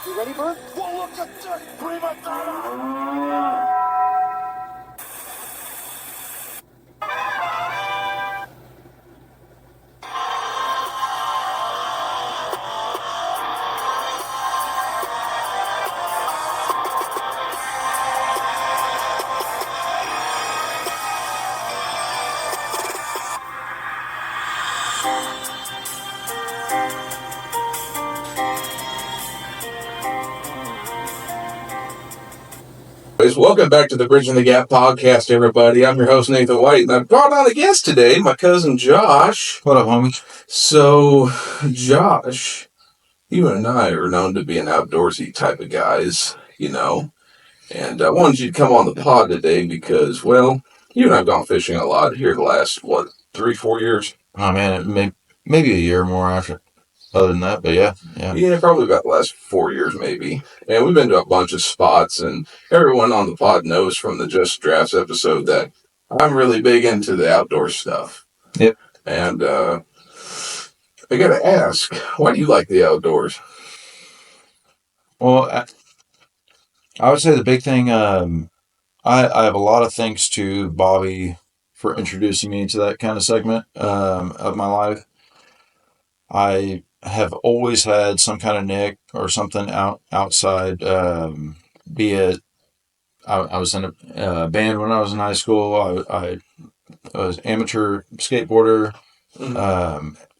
You ready, Bert? Well, look at this, prima donna! Welcome back to the Bridging the Gap podcast, everybody. I'm your host, Nathan White, and I've brought on a guest today, my cousin Josh. What up, homie? So, Josh, you and I are known to be an outdoorsy type of guys, and I wanted you to come on the pod today because, well, you and I have gone fishing a lot here the last, 3-4 years? Oh, man, maybe a year more after, other than that, but yeah. Yeah, probably about the last 4 years, maybe. And we've been to a bunch of spots, and everyone on the pod knows from the Just Drafts episode that I'm really big into the outdoor stuff. Yep. And I gotta ask, why do you like the outdoors? Well, I would say the big thing, I have a lot of thanks to Bobby for introducing me to that kind of segment of my life. I have always had some kind of nick or something outside, be it I was in a band when I was in high school. I was amateur skateboarder.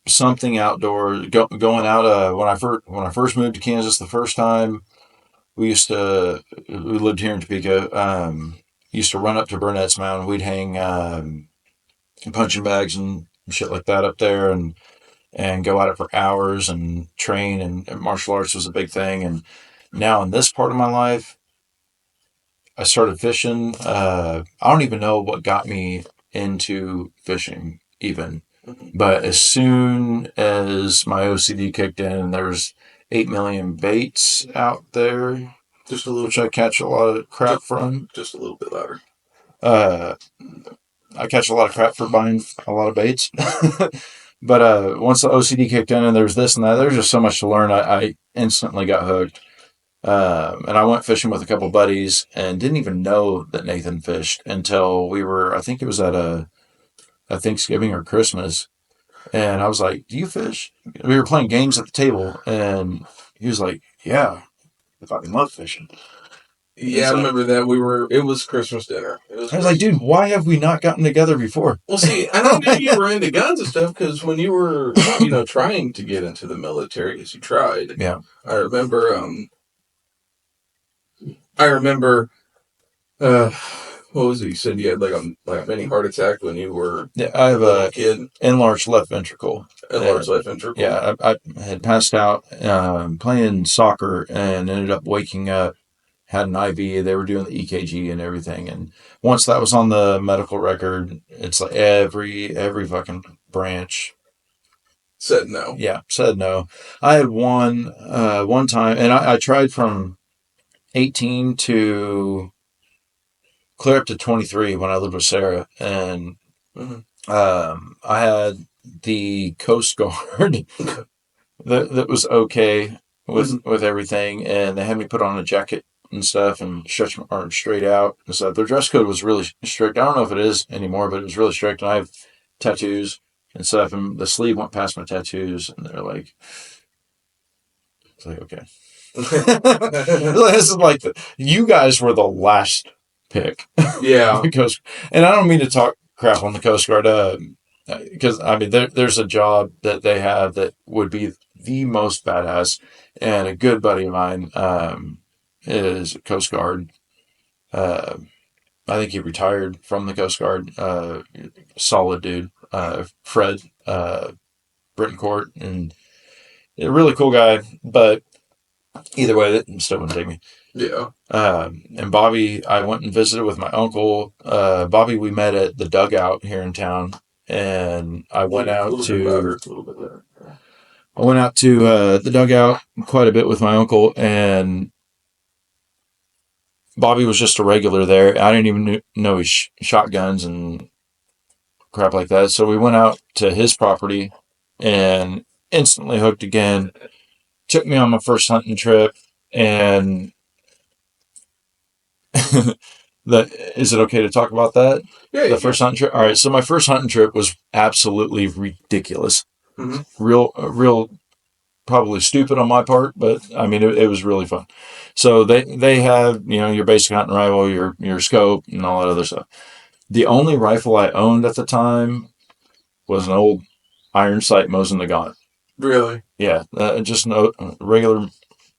Something outdoor, going out. When I first moved to Kansas the first time, we lived here in Topeka. Used to run up to Burnett's Mountain. We'd hang punching bags and shit like that up there, and go at it for hours and train. And martial arts was a big thing. And now in this part of my life, I started fishing. I don't even know what got me into fishing even. But as soon as my OCD kicked in, and there was 8 million baits out there, Just a little, which I catch a lot of crap from. just a little bit louder. I catch a lot of crap for buying a lot of baits. But once the OCD kicked in and there's this and that, there's just so much to learn. I instantly got hooked. And I went fishing with a couple buddies and didn't even know that Nathan fished until I think it was at a Thanksgiving or Christmas. And I was like, "Do you fish?" We were playing games at the table, and he was like, "Yeah, I fucking love fishing." Yeah, I remember that. It was Christmas dinner. I was like, "Dude, why have we not gotten together before?" Well, see, I know you were into guns and stuff because when you were, trying to get into the military, because you tried. Yeah. I remember, what was it? You said you had like a mini heart attack when you were I have a kid. enlarged left ventricle. Enlarged left ventricle. Yeah, I had passed out playing soccer and ended up waking up, had an IV. They were doing the EKG and everything. And once that was on the medical record, it's like every fucking branch said no. Yeah, said no. I had one time, and I tried from 18 to clear up to 23 when I lived with Sarah, and I had the Coast Guard that was okay with everything, and they had me put on a jacket and stuff and stretch my arms straight out and stuff. Their dress code was really strict. I don't know if it is anymore, but it was really strict, and I have tattoos and stuff, and the sleeve went past my tattoos, and they're like, it's like, okay. This is like, you guys were the last pick. Yeah. And I don't mean to talk crap on the Coast Guard, because, I mean, there's a job that they have that would be the most badass, and a good buddy of mine is Coast Guard. I think he retired from the Coast Guard. Solid dude. Fred Brittencourt, and a really cool guy, but either way, that still wouldn't take me. Yeah. And Bobby, I went and visited with my uncle. Bobby, we met at the Dugout here in town, and I went out to the Dugout quite a bit with my uncle, and Bobby was just a regular there. I didn't even know he shot guns and crap like that. So we went out to his property and instantly hooked again. Took me on my first hunting trip, And is it okay to talk about that? Yeah. The first hunting trip? All right. So my first hunting trip was absolutely ridiculous. Mhm. Real, probably stupid on my part, but I mean, it was really fun. So they have, your basic hunting rifle, your scope and all that other stuff. The only rifle I owned at the time was an old iron sight Mosin Nagant. Really? Yeah, just no regular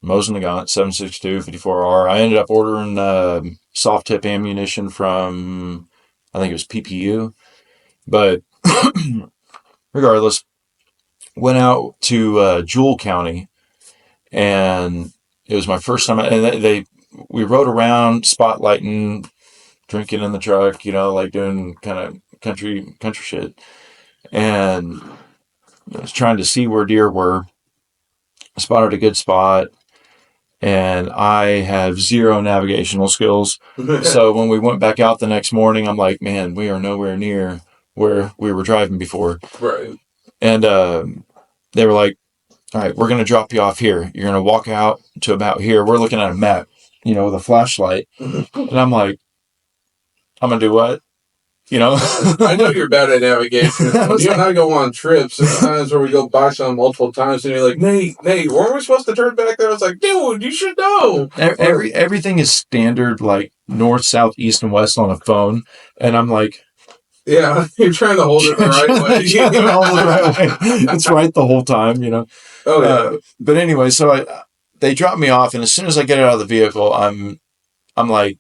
Mosin Nagant 7.62 54R. I ended up ordering soft tip ammunition from, I think it was PPU, but regardless, went out to Jewell County, and it was my first time. And we rode around, spotlighting, drinking in the truck, like doing kind of country shit, and I was trying to see where deer were. I spotted a good spot, and I have zero navigational skills. So when we went back out the next morning, I'm like, man, we are nowhere near where we were driving before. Right. And they were like, all right, we're going to drop you off here. You're going to walk out to about here. We're looking at a map, with a flashlight. And I'm like, I'm going to do what? I know you're bad at navigation. You and I go on trips sometimes where we go by some multiple times, and you're like, Nate, weren't we supposed to turn back there? I was like, dude, you should know. Everything is standard, like north, south, east, and west on a phone. And I'm like, yeah, you're trying to hold it the right way. It's right the whole time, Oh, yeah. But anyway, so they dropped me off, and as soon as I get out of the vehicle, I'm like,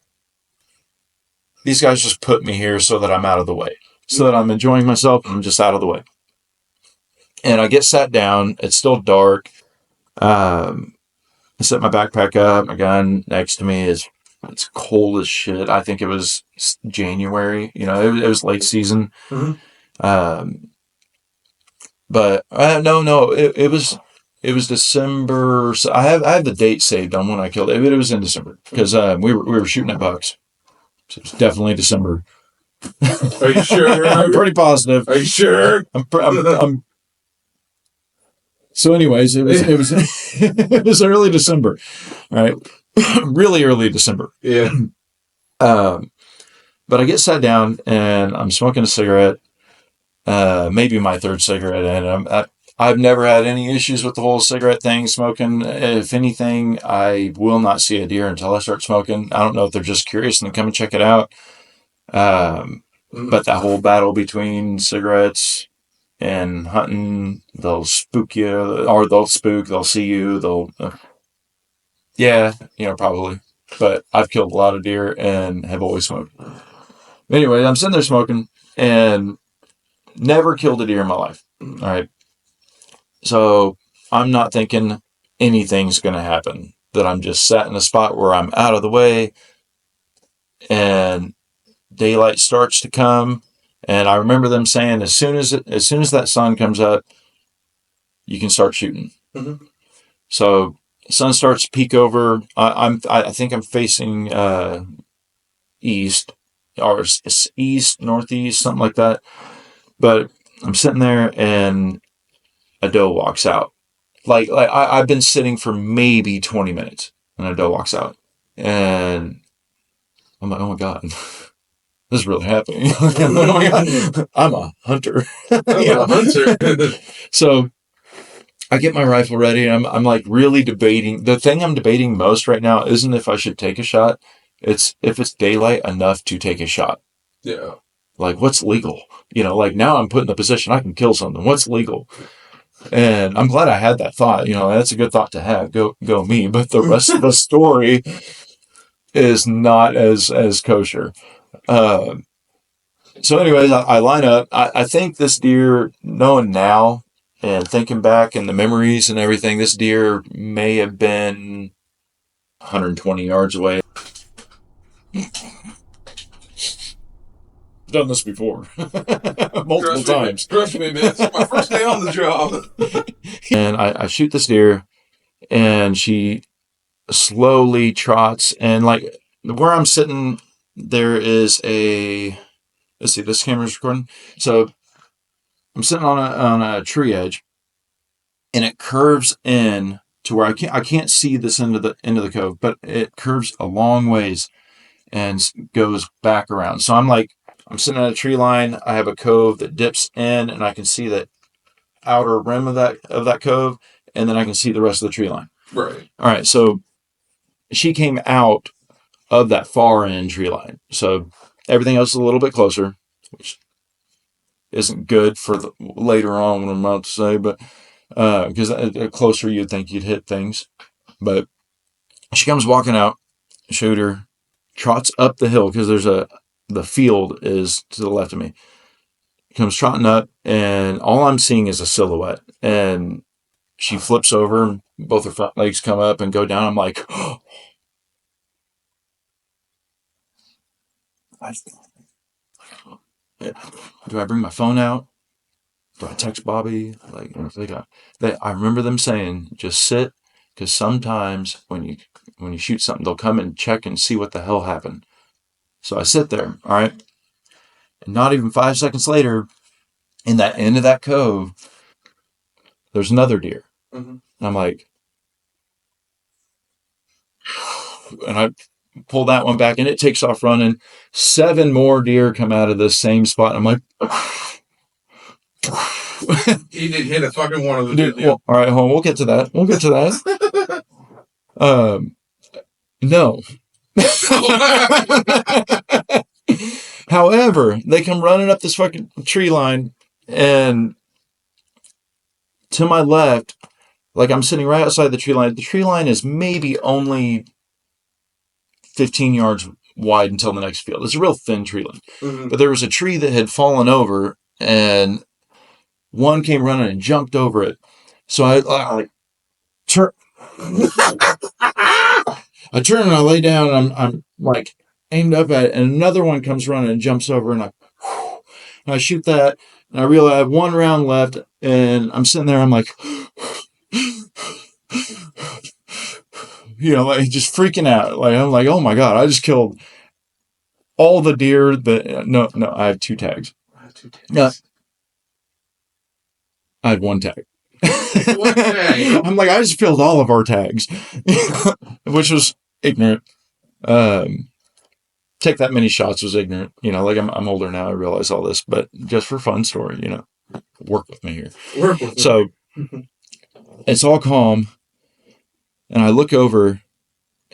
these guys just put me here so that I'm out of the way, so that I'm enjoying myself and I'm just out of the way. And I get sat down. It's still dark. I set my backpack up. My gun next to me it's cold as shit. I think it was January. It was late season. Mm-hmm. But no, it was December. So I have the date saved on when I killed it. It was in December because we were shooting at bucks. So it's definitely December. Are you sure? I'm pretty positive. Are you sure? I'm So, anyways, it was early December, right? Really early December. Yeah. But I get sat down and I'm smoking a cigarette. Maybe my third cigarette, and I've never had any issues with the whole cigarette thing, smoking. If anything, I will not see a deer until I start smoking. I don't know if they're just curious and come and check it out. But that whole battle between cigarettes and hunting, they'll spook you, or they'll see you, probably. But I've killed a lot of deer and have always smoked. Anyway, I'm sitting there smoking and never killed a deer in my life. All right. So I'm not thinking anything's going to happen, that I'm just sat in a spot where I'm out of the way and daylight starts to come. And I remember them saying, as soon as that sun comes up, you can start shooting. Mm-hmm. So sun starts to peek over. I think I'm facing east, or east, northeast, something like that. But I'm sitting there and a doe walks out. Like I've been sitting for maybe 20 minutes and a doe walks out. And I'm like, oh my God, this is really happening. Oh my God, I'm a hunter. A hunter. So I get my rifle ready and I'm like really debating. The thing I'm debating most right now isn't if I should take a shot. It's if it's daylight enough to take a shot. Yeah. Like, what's legal? Like now I'm put in the position I can kill something. What's legal? And I'm glad I had that thought. That's a good thought to have. Go me. But the rest of the story is not as kosher. So anyways, I line up. I think this deer, knowing now and thinking back and the memories and everything, this deer may have been 120 yards away. Done this before multiple times. Trust me, man. It's my first day on the job. And I shoot this deer, and she slowly trots, and like where I'm sitting, there is a. Let's see, this camera's recording. So I'm sitting on a tree edge, and it curves in to where I can't see this end of the cove, but it curves a long ways and goes back around. So I'm sitting at a tree line. I have a cove that dips in, and I can see the outer rim of that cove, and then I can see the rest of the tree line. Right. All right. So she came out of that far end tree line. So everything else is a little bit closer, which isn't good for later on what I'm about to say, but because closer you'd think you'd hit things. But she comes walking out, shoot her, trots up the hill because the field is to the left of me. Comes trotting up, and all I'm seeing is a silhouette. And she flips over, both her front legs come up and go down. I'm like, oh. Do I bring my phone out? Do I text Bobby? I remember them saying, just sit, because sometimes when you shoot something, they'll come and check and see what the hell happened. So I sit there, all right? And not even 5 seconds later, in that end of that cove, there's another deer. Mm-hmm. And I'm like, and I pull that one back, and it takes off running. 7 more deer come out of the same spot. And I'm like, He did hit a fucking one of the dude, well, all right, hold on, we'll get to that. No. However, they come running up this fucking tree line, and to my left, like I'm sitting right outside the tree line. The tree line is maybe only 15 yards wide until the next field. It's a real thin tree line. Mm-hmm. But there was a tree that had fallen over, and one came running and jumped over it. So I turn. I turn and I lay down, and I'm like aimed up at it, and another one comes running and jumps over, and I shoot that, and I realize I have 1 round left, and I'm sitting there, I'm like, like just freaking out. Like I'm like, oh my God, I just killed all the deer that no, I have 2 tags. Yeah. I had 1 tag. One tag. I'm like, I just filled all of our tags, which was ignorant. Take that many shots was ignorant. Like I'm older now. I realize all this, but just for fun story, work with me here. Work with me. So it's all calm, and I look over,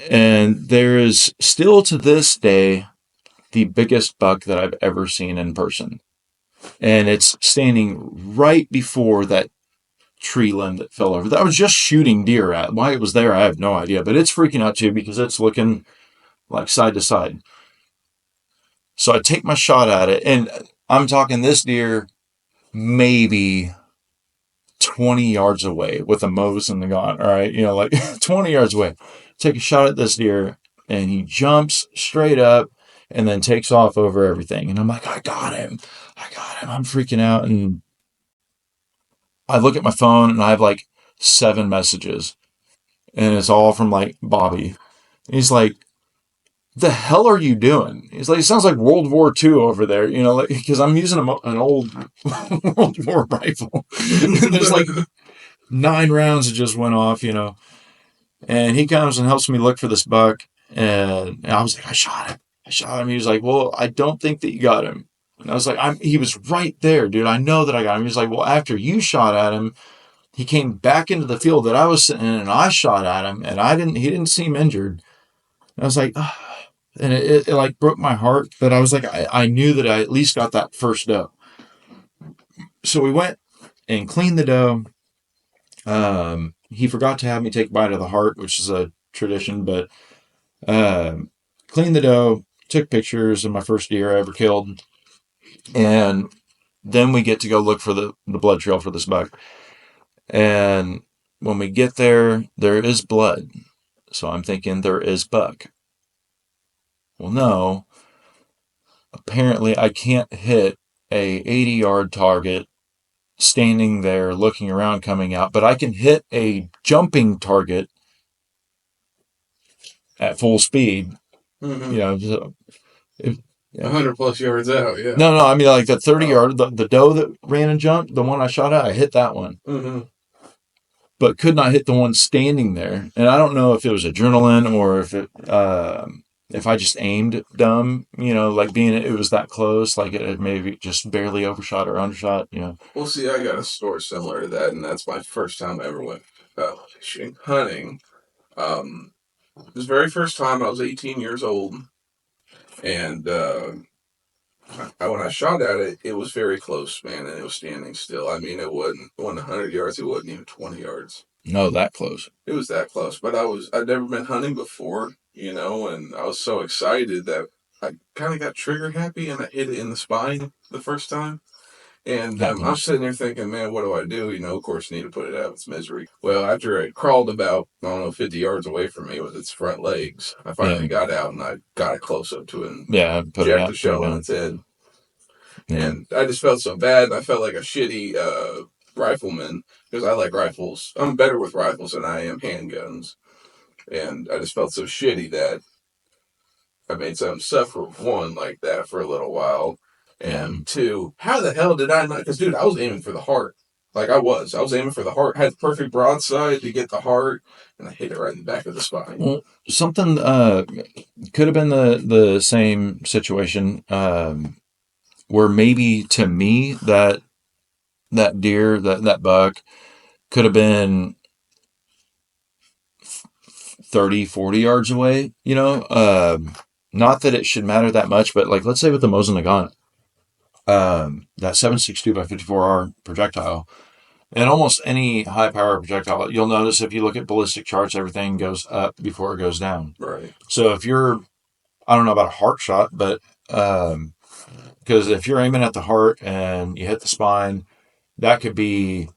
and there is still to this day the biggest buck that I've ever seen in person. And it's standing right before that tree limb that fell over. That I was just shooting deer at. Why it was there, I have no idea. But it's freaking out too because it's looking like side to side. So I take my shot at it, and I'm talking this deer maybe 20 yards away with a Mose and the gun. All right, 20 yards away. Take a shot at this deer, and he jumps straight up and then takes off over everything. And I'm like, I got him. I'm freaking out. And I look at my phone, and I have like 7 messages. And it's all from like Bobby. And he's like, the hell are you doing? He's like, it sounds like World War II over there, because I'm using an old World War rifle. There's like 9 rounds that just went off, And he comes and helps me look for this buck. And I was like, I shot him. He was like, well, I don't think that you got him. And I was like, he was right there, dude. I know that I got him. He was like, well, after you shot at him, he came back into the field that I was sitting in, and I shot at him, and he didn't seem injured. And I was like, oh. And it like broke my heart, but I was like, I knew that I at least got that first doe. So we went and cleaned the doe. He forgot to have me take a bite of the heart, which is a tradition, but cleaned the doe, took pictures of my first deer I ever killed. And then we get to go look for the blood trail for this buck. And when we get there, there is blood. So I'm thinking there is buck. Well, no. Apparently, I can't hit a 80-yard target standing there looking around coming out, but I can hit a jumping target at full speed. Mm-hmm. 100 plus yards out, yeah. No, I mean like the 30-yard, the doe that ran and jumped, the one I shot at, I hit that one. Mm-hmm. but could not hit the one standing there. And I don't know if it was adrenaline or if I just aimed dumb, like being it was that close, like it had maybe just barely overshot or undershot. Well, see, I got a story similar to that, and that's my first time I ever went fishing, hunting. It was the very first time I was 18 years old, and when I shot at it, it was very close, man, and it was standing still. I mean, it wasn't 100 yards, it wasn't even 20 yards. No, that close. It was that close, but I'd never been hunting before, and I was so excited that I kind of got trigger happy, and I hit it in the spine the first time. And I'm sitting there thinking, man, what do I do? Of course, need to put it out of its misery. Well, after it crawled about, I don't know, 50 yards away from me with its front legs, I finally got out and I got it close up to it and put jacked the shell on its head. Yeah. And I just felt so bad. And I felt like a shitty rifleman because I like rifles. I'm better with rifles than I am handguns. And I just felt so shitty that I made something suffer, one, like that for a little while. And two, how the hell did I not? Because, dude, I was aiming for the heart. Like I was aiming for the heart. Had the perfect broadside to get the heart, and I hit it right in the back of the spine. Well, something could have been the same situation where maybe to me that deer, that buck could have been 30, 40 yards away. Not that it should matter that much, but like let's say with the Mosin Nagant, that 7.62 by 54R projectile, and almost any high power projectile, you'll notice if you look at ballistic charts, everything goes up before it goes down. Right. So if you're, I don't know about a heart shot, but because if you're aiming at the heart and you hit the spine, that could be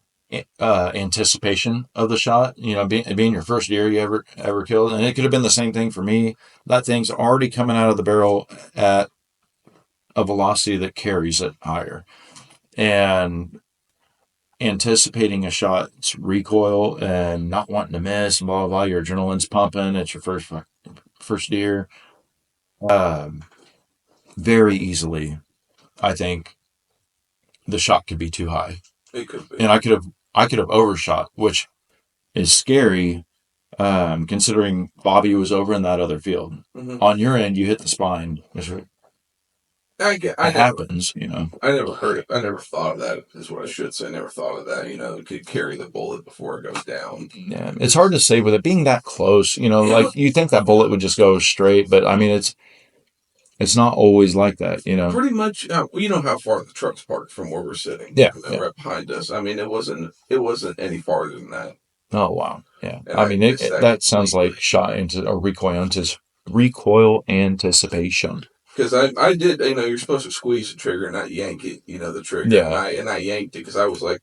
anticipation of the shot. Being your first deer you ever killed, and it could have been the same thing for me. That thing's already coming out of the barrel at a velocity that carries it higher, and anticipating a shot's recoil and not wanting to miss, and blah blah blah. Your adrenaline's pumping. It's your first deer. Very easily, I think the shot could be too high. It could be. And I could have overshot, which is scary, considering Bobby was over in that other field. Mm-hmm. On your end, you hit the spine, which happens. I never heard it. I never thought of that. Is what I should say. I never thought of that. It could carry the bullet before it goes down. Yeah, it's hard to say with it being that close. Like you think that bullet would just go straight, but I mean it's not always like that, Pretty much, you know how far the truck's parked from where we're sitting. Yeah, right behind us. I mean, it wasn't any farther than that. Oh wow, yeah. And I mean, that sounds like shot into a recoil anticipation. Because I did, you're supposed to squeeze the trigger and not yank it, the trigger. Yeah. And I yanked it because I was like,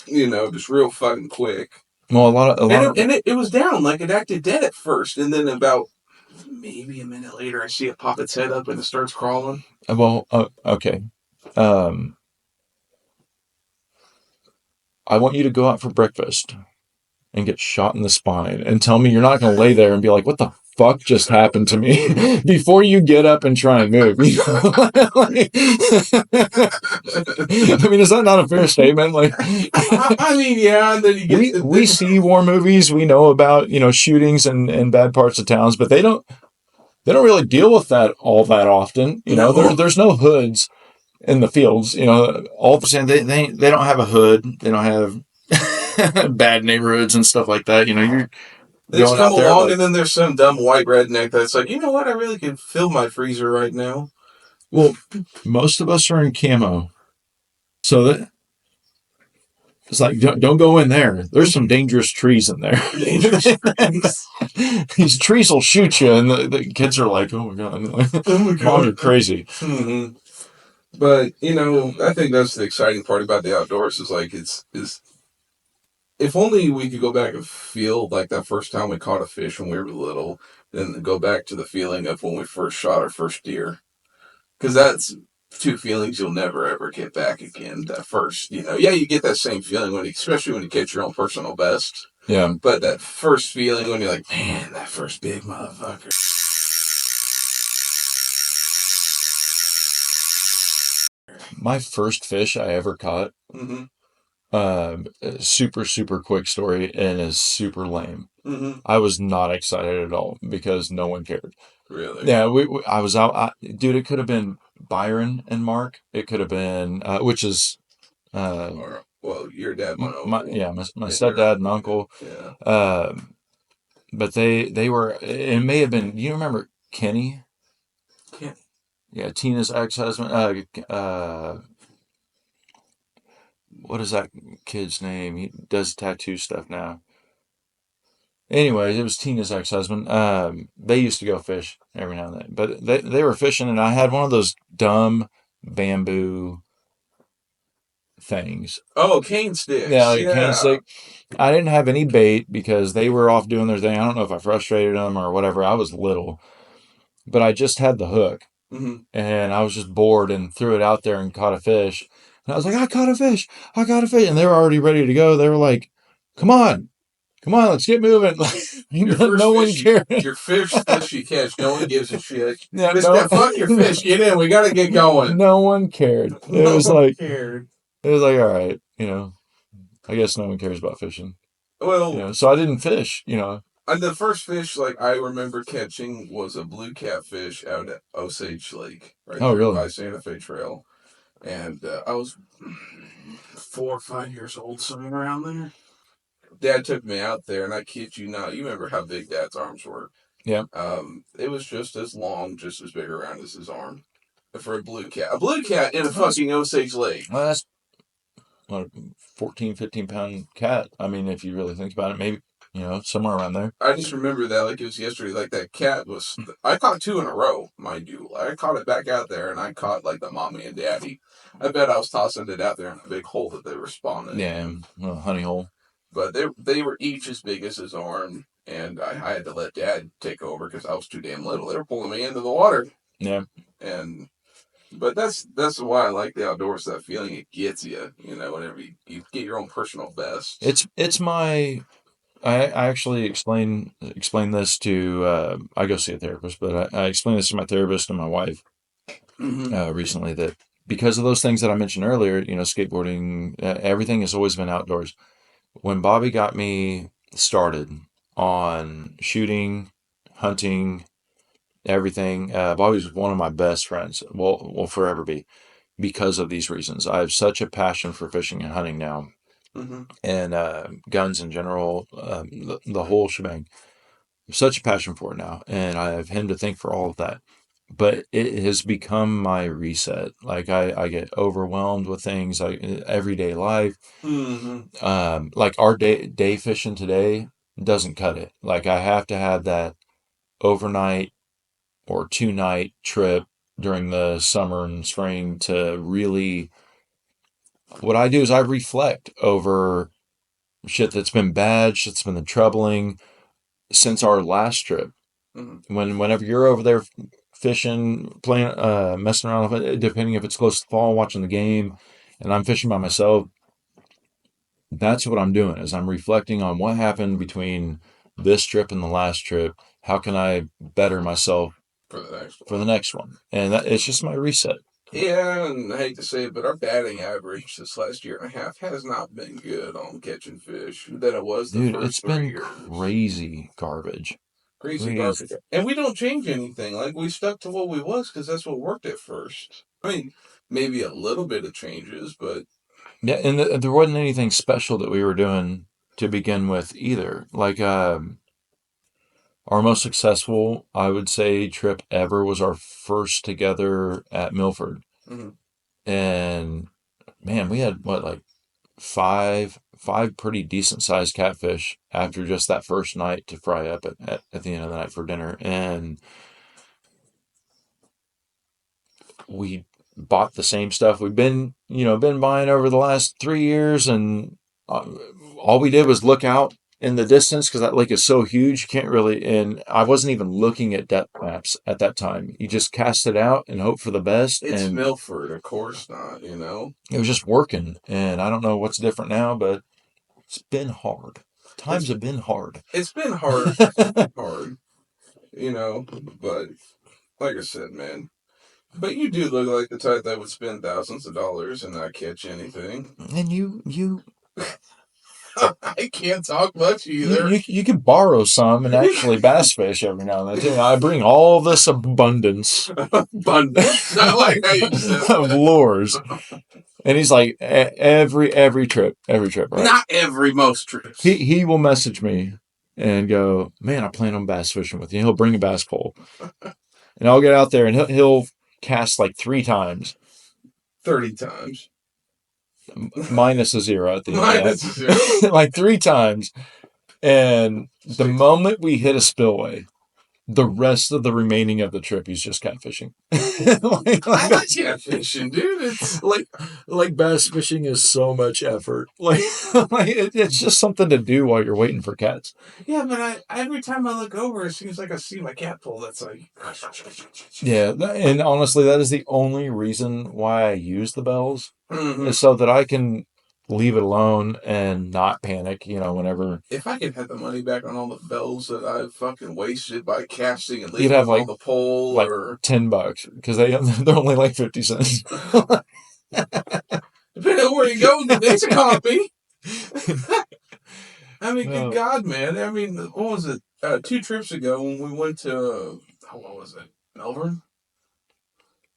just real fucking quick. Well, it was down, like it acted dead at first, and then about maybe a minute later, I see it pop its head up and it starts crawling. Well, okay. I want you to go out for breakfast and get shot in the spine and tell me you're not going to lay there and be like, what the fuck just happened to me before you get up and try and move. I mean, is that not a fair statement? Like, I mean, yeah. And then we see war movies. We know about, shootings and bad parts of towns, but they don't really deal with that all that often. There's no hoods in the fields. All of a sudden they don't have a hood. They don't have bad neighborhoods and stuff like that. They just come along, and then there's some dumb white redneck that's like, you know what? I really can fill my freezer right now. Well, most of us are in camo, so that it's like don't go in there. There's some dangerous trees in there. These trees will shoot you, and the kids are like, "Oh my god, Mom, you're crazy." Mm-hmm. But I think that's the exciting part about the outdoors is like is if only we could go back and feel like that first time we caught a fish when we were little, then go back to the feeling of when we first shot our first deer. Because that's two feelings you'll never, ever get back again. That first, you get that same feeling, especially when you catch your own personal best. Yeah. But that first feeling when you're like, man, that first big motherfucker. My first fish I ever caught, mm-hmm. Super, super quick story and is super lame. Mm-hmm. I was not excited at all because no one cared. Really? Yeah, I was out. Dude, it could have been Byron and Mark. It could have been, which is, uh, Or, well, your dad, my my uncle, yeah, my and your stepdad and uncle. yeah. Um, but they were. It may have been. You remember Kenny? Can't. Yeah, Tina's ex-husband. What is that kid's name? He does tattoo stuff now. Anyways, it was Tina's ex-husband. They used to go fish every now and then, but they were fishing, and I had one of those dumb bamboo things. Oh, cane Yeah, sticks. like a cane Yeah. stick. I didn't have any bait because they were off doing their thing. I don't know if I frustrated them or whatever. I was little, but I just had the hook, Mm-hmm. and I was just bored and threw it out there and caught a fish. And I was like, I caught a fish! I caught a fish! And they were already ready to go. They were like, come on, come on, let's get moving. Your first No one fish, cared. your fish you catch, no one gives a shit. Yeah, This no, guy, fuck your fish, get in, we gotta get going. no one cared. It No was one like, cared. all right, I guess no one cares about fishing, Well, so I didn't fish, and the first fish like I remember catching was a blue catfish out at Osage Lake, right Oh, there really? by Santa Fe Trail, and I was 4 or 5 years old, somewhere around there. Dad took me out there, and I kid you not, you remember how big Dad's arms were? Yeah. It was just as long, just as big around as his arm. For a blue cat in a fucking Osage Lake. Well, that's what, 14, 15 pound cat. I mean, if you really think about it, maybe, somewhere around there. I just remember that like it was yesterday. Like that cat was. I caught two in a row, mind you. I caught it back out there, and I caught like the mommy and daddy. I bet I was tossing it out there in a big hole that they were spawning Yeah, in. honey hole. But they were each as big as his arm, and I had to let Dad take over because I was too damn little. They were pulling me into the water, Yeah. and but that's why I like the outdoors. That feeling it gets you, whenever you get your own personal best. It's my. I actually explain this to. I go see a therapist, but I explain this to my therapist and my wife recently that because of those things that I mentioned earlier, skateboarding, everything has always been outdoors. When Bobby got me started on shooting, hunting, everything, Bobby's one of my best friends. Will forever be because of these reasons. I have such a passion for fishing and hunting now, and guns in general, the whole shebang. Such a passion for it now, and I have him to thank for all of that. But it has become my reset. Like I get overwhelmed with things like everyday life. Like our day fishing today doesn't cut it. Like I have to have that overnight or 2 night trip during the summer and spring to really. What I do is I reflect over shit that's been bad, shit that's been troubling since our last trip. Whenever you're over there fishing, playing, messing around with it, depending if it's close to fall, watching the game, and I'm fishing by myself, that's what I'm doing. Is I'm reflecting on what happened between this trip and the last trip. How can I better myself for the next one? And it's just my reset. Yeah, and I hate to say it, but our batting average this last year and a half has not been good on catching fish than it was the Dude, first it's 3 been years. crazy garbage. Crazy garbage. And we don't change anything. Like, we stuck to what we was because that's what worked at first. I mean, maybe a little bit of changes, but... Yeah, and there wasn't anything special that we were doing to begin with either. Like, our most successful, I would say, trip ever was our first together at Milford. And man, we had what, like five pretty decent sized catfish after just that first night to fry up at the end of the night for dinner. And we bought the same stuff we've been buying over the last 3 years, and all we did was look out in the distance because that lake is so huge you can't really. And I wasn't even looking at depth maps at that time. You just cast it out and hope for the best. It's and Milford, of course not. It was just working, and I don't know what's different now, but it's been hard. Times have been hard. It's been hard, hard, but like I said, man. But you do look like the type that would spend thousands of dollars and not catch anything. And you I can't talk much You, either. you can borrow some and actually bass fish every now and then too. I bring all this abundance Abundance. I like how you said of that. lures, and he's like every trip, right? Not every, most trips. He will message me and go, man, I plan on bass fishing with you. He'll bring a bass pole, and I'll get out there and he'll cast like 3 times, 30 times. minus a 0 at the end. Minus of a that. 0. Like 3 times, and the moment we hit a spillway, the rest of the remaining of the trip, he's just catfishing. I like catfishing, dude. It's like bass fishing is so much effort. It's just something to do while you're waiting for cats. yeah, but every time I look over, it seems like I see my cat pole. That's like, Yeah, and honestly, that is the only reason why I use the bells, Mhm. is so that I can leave it alone and not panic. Whenever If I could have the money back on all the bells that I've fucking wasted by casting and You'd leaving have, them like- on the pole, like or $10 because they're only like 50 cents. depending on where you go, it's a copy. I mean, No. good God, man. I mean, what was it? 2 trips ago when we went to, what was it? Melbourne?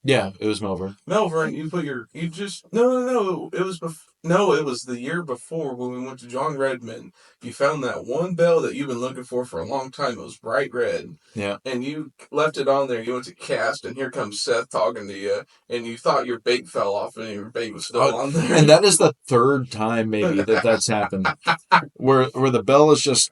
Yeah, it was Melbourne. Melbourne, no, it was the year before when we went to John Redmond. You found that one bell that you've been looking for a long time. It was bright red. Yeah. And you left it on there. You went to cast, and here comes Seth talking to you, and you thought your bait fell off, and your bait was still on there. And that is the 3rd time maybe that's happened, where the bell is just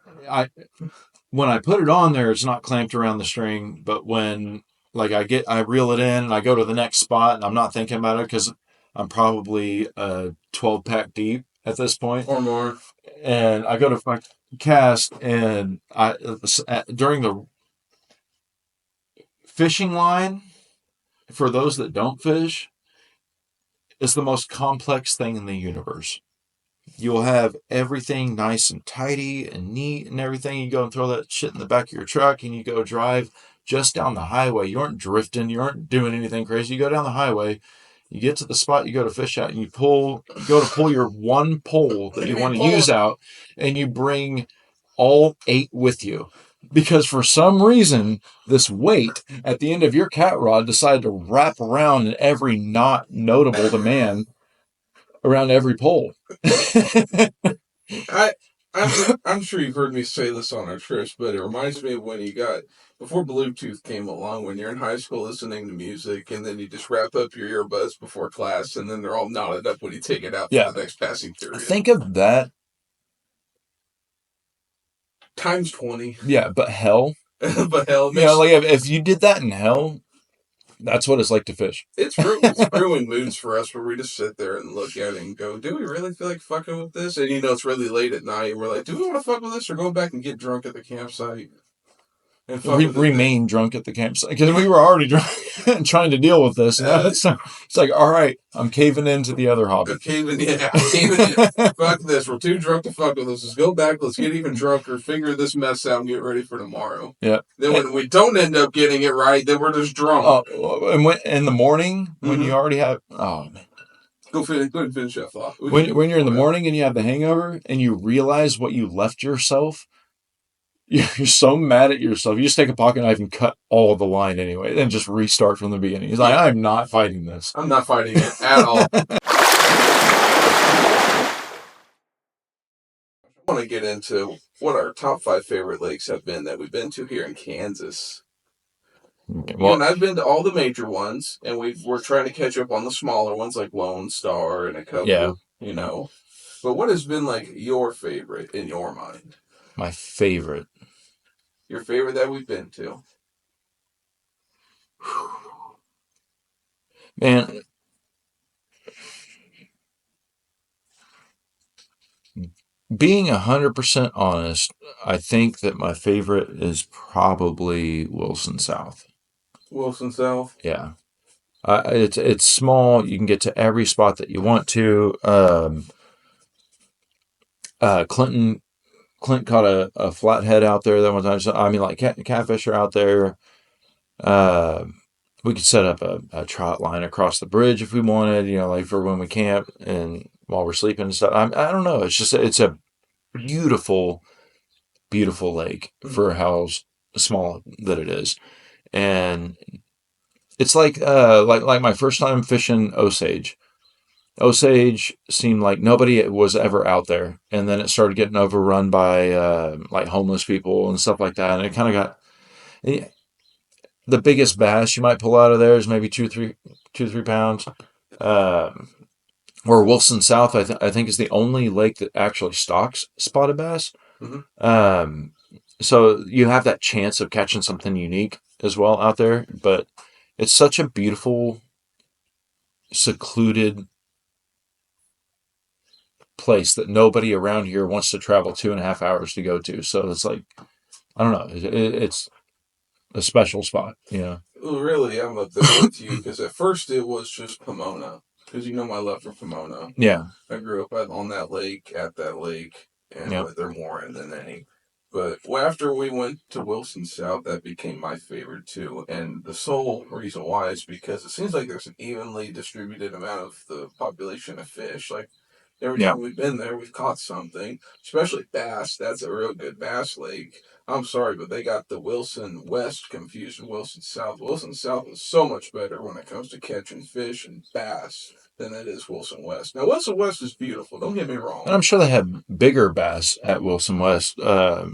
when I put it on there, it's not clamped around the string, but when I reel it in and I go to the next spot and I'm not thinking about it because I'm probably 12-pack deep at this point or more. And I go to my cast, and during the fishing line, for those that don't fish, is the most complex thing in the universe. You'll have everything nice and tidy and neat and everything. You go and throw that shit in the back of your truck and you go drive just down the highway. You aren't drifting. You aren't doing anything crazy. You go down the highway. You get to the spot you go to fish at, and you go to pull your one pole that you want to use out, and you bring all 8 with you. Because for some reason, this weight at the end of your cat rod decided to wrap around in every knot notable to man around every pole. I'm sure you've heard me say this on our trips, but it reminds me of when before Bluetooth came along, when you're in high school listening to music, and then you just wrap up your earbuds before class, and then they're all knotted up when you take it out for the next passing period. Think of that. Times 20. Yeah, but hell. But hell. If you did that in hell, that's what it's like to fish. It's ruined moods for us where we just sit there and look at it and go, do we really feel like fucking with this? And it's really late at night, and we're like, do we want to fuck with this or go back and get drunk at the campsite? And remain drunk at the campsite because we were already drunk and trying to deal with this. It's like, all right, I'm caving into the other hobby. Caving in. Fuck this. We're too drunk to fuck with this. Let's go back. Let's get even drunker. Figure this mess out and get ready for tomorrow. Yeah. Then when we don't end up getting it right, then we're just drunk. And in the morning when you already have man. Go ahead and finish that thought. When you're in the morning and you have the hangover and you realize what you left yourself. You're so mad at yourself. You just take a pocket knife and cut all the line anyway, and just restart from the beginning. He's like, I'm not fighting this. I'm not fighting it at all. I want to get into what our top 5 favorite lakes have been that we've been to here in Kansas. Okay, well, I've been to all the major ones, and we're trying to catch up on the smaller ones like Lone Star and a couple. Yeah. But what has been like your favorite in your mind? My favorite. Your favorite that we've been to? Man, being 100% honest, I think that my favorite is probably Wilson South. Wilson South? Yeah. It's small. You can get to every spot that you want to. Clint caught a flathead out there that one time. So, I mean, like catfish are out there. We could set up a trout line across the bridge if we wanted, like for when we camp. And while we're sleeping and stuff. I don't know. It's a beautiful, beautiful lake for how small that it is. And it's like my first time fishing Osage. Osage seemed like nobody was ever out there, and then it started getting overrun by like homeless people and stuff like that, and it kind of got the biggest bass you might pull out of there is maybe 2-3 pounds. Or Wilson South, I think is the only lake that actually stocks spotted bass. So you have that chance of catching something unique as well out there, but it's such a beautiful, secluded place that nobody around here wants to travel 2.5 hours to go to. So it's like, I don't know, it's a special spot, you know. Well, really, I'm up there with you because at first it was just Pomona. Because you know my love for Pomona. Yeah. I grew up on that lake, at that lake, and they're more in than any. But after we went to Wilson South, that became my favorite too. And the sole reason why is because it seems like there's an evenly distributed amount of the population of fish. Like every time we've been there, we've caught something, especially bass. That's a real good bass lake. I'm sorry, but they got the Wilson West confused with Wilson South. Wilson South is so much better when it comes to catching fish and bass than it is Wilson West. Now, Wilson West is beautiful. Don't get me wrong. And I'm sure they have bigger bass at Wilson West. But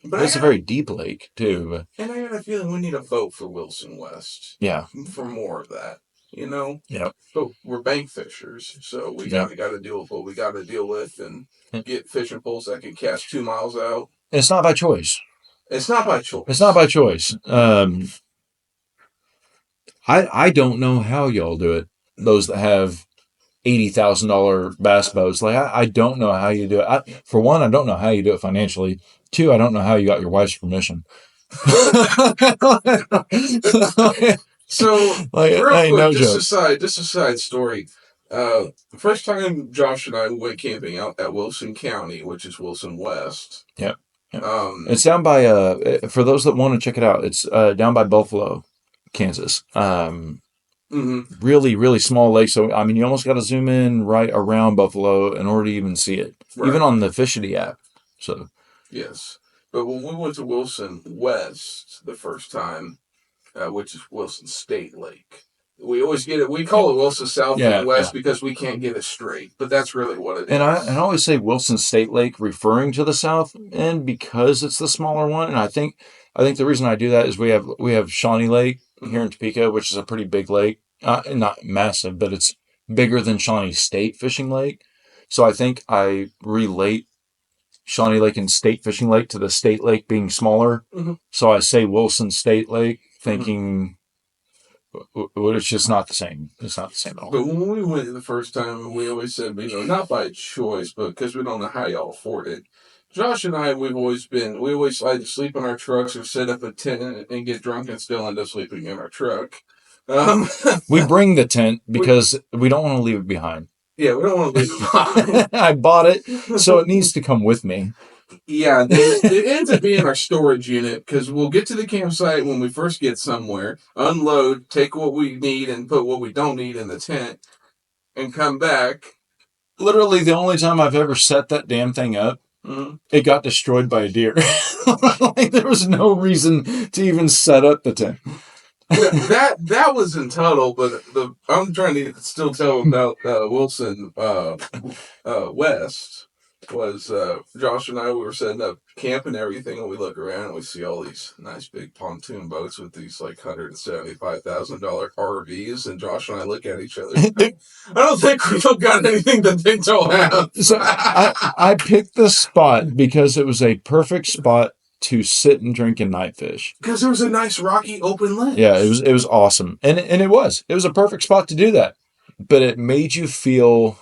it's a very deep lake, too. And I got a feeling we need a vote for Wilson West. Yeah. For more of that, you know? Yeah. But we're bank fishers, so we got to deal with what we got to deal with and get fishing poles that can cast 2 miles out. And it's not by choice. It's not by choice. It's not by choice. I don't know how y'all do it. Those that have $80,000 bass boats, like I don't know how you do it. For one, I don't know how you do it financially. 2, I don't know how you got your wife's permission. So, like, real quick, no just a side story. The first time Josh and I went camping out at Wilson County, which is Wilson West. Yep. It's down by for those that want to check it out, it's down by Buffalo, Kansas. Really, really small lake. So I mean, you almost got to zoom in right around Buffalo in order to even see it, even on the Fishity app. So yes, but when we went to Wilson West the first time, which is Wilson State Lake. We always get it. We call it Wilson South and West because we can't get it straight, but that's really what it is. And I always say Wilson State Lake, referring to the south end because it's the smaller one. And I think the reason I do that is we have Shawnee Lake here in Topeka, which is a pretty big lake, not massive, but it's bigger than Shawnee State Fishing Lake. So I think I relate Shawnee Lake and State Fishing Lake to the State Lake being smaller. So I say Wilson State Lake, thinking. It's just not the same. It's not the same at all. But when we went the first time, we always said, not by choice, but because we don't know how y'all afford it. Josh and I, we always like to sleep in our trucks or set up a tent and get drunk and still end up sleeping in our truck. We bring the tent because we don't want to leave it behind. Yeah, we don't want to leave it behind. I bought it, so it needs to come with me. Yeah, it ends up being our storage unit because we'll get to the campsite when we first get somewhere, unload, take what we need and put what we don't need in the tent, and come back. Literally, the only time I've ever set that damn thing up, it got destroyed by a deer. Like, there was no reason to even set up the tent. That was in Tuttle, but I'm trying to still tell about Wilson West. Was Josh and I, we were setting up camp and everything, and we look around and we see all these nice big pontoon boats with these like $175,000 RVs, and Josh and I look at each other. I don't think we don't got anything that they don't have. So I picked this spot because it was a perfect spot to sit and drink and night fish. Because there was a nice rocky open ledge. Yeah, it was awesome, and it was a perfect spot to do that, but it made you feel.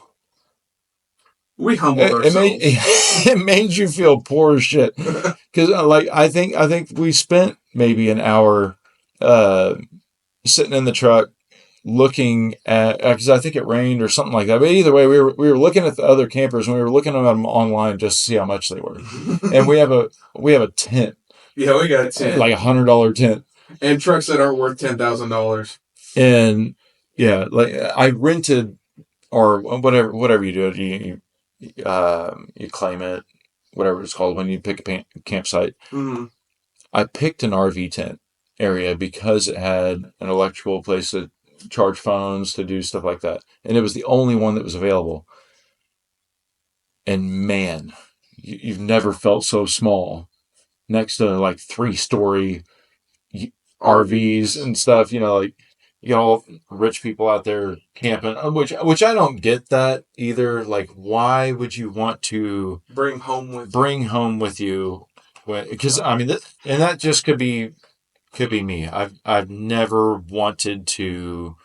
We humbled ourselves. It made you feel poor as shit. Because I think we spent maybe an hour sitting in the truck looking at, because I think it rained or something like that. But either way, we were looking at the other campers and we were looking at them online just to see how much they were. And we have a tent. Yeah, we got a tent, like $100 tent, and trucks that aren't worth $10,000. And yeah, like I rented or whatever you do, you claim it, whatever it's called when you pick a campsite. Mm-hmm. I picked an RV tent area because it had an electrical place to charge phones, to do stuff like that, and it was the only one that was available. And man, you've never felt so small next to like 3-story RVs and stuff. Like you got all rich people out there camping, which I don't get that either. Like, why would you want to Bring home with you? Because I mean, and that just could be me. I've never wanted to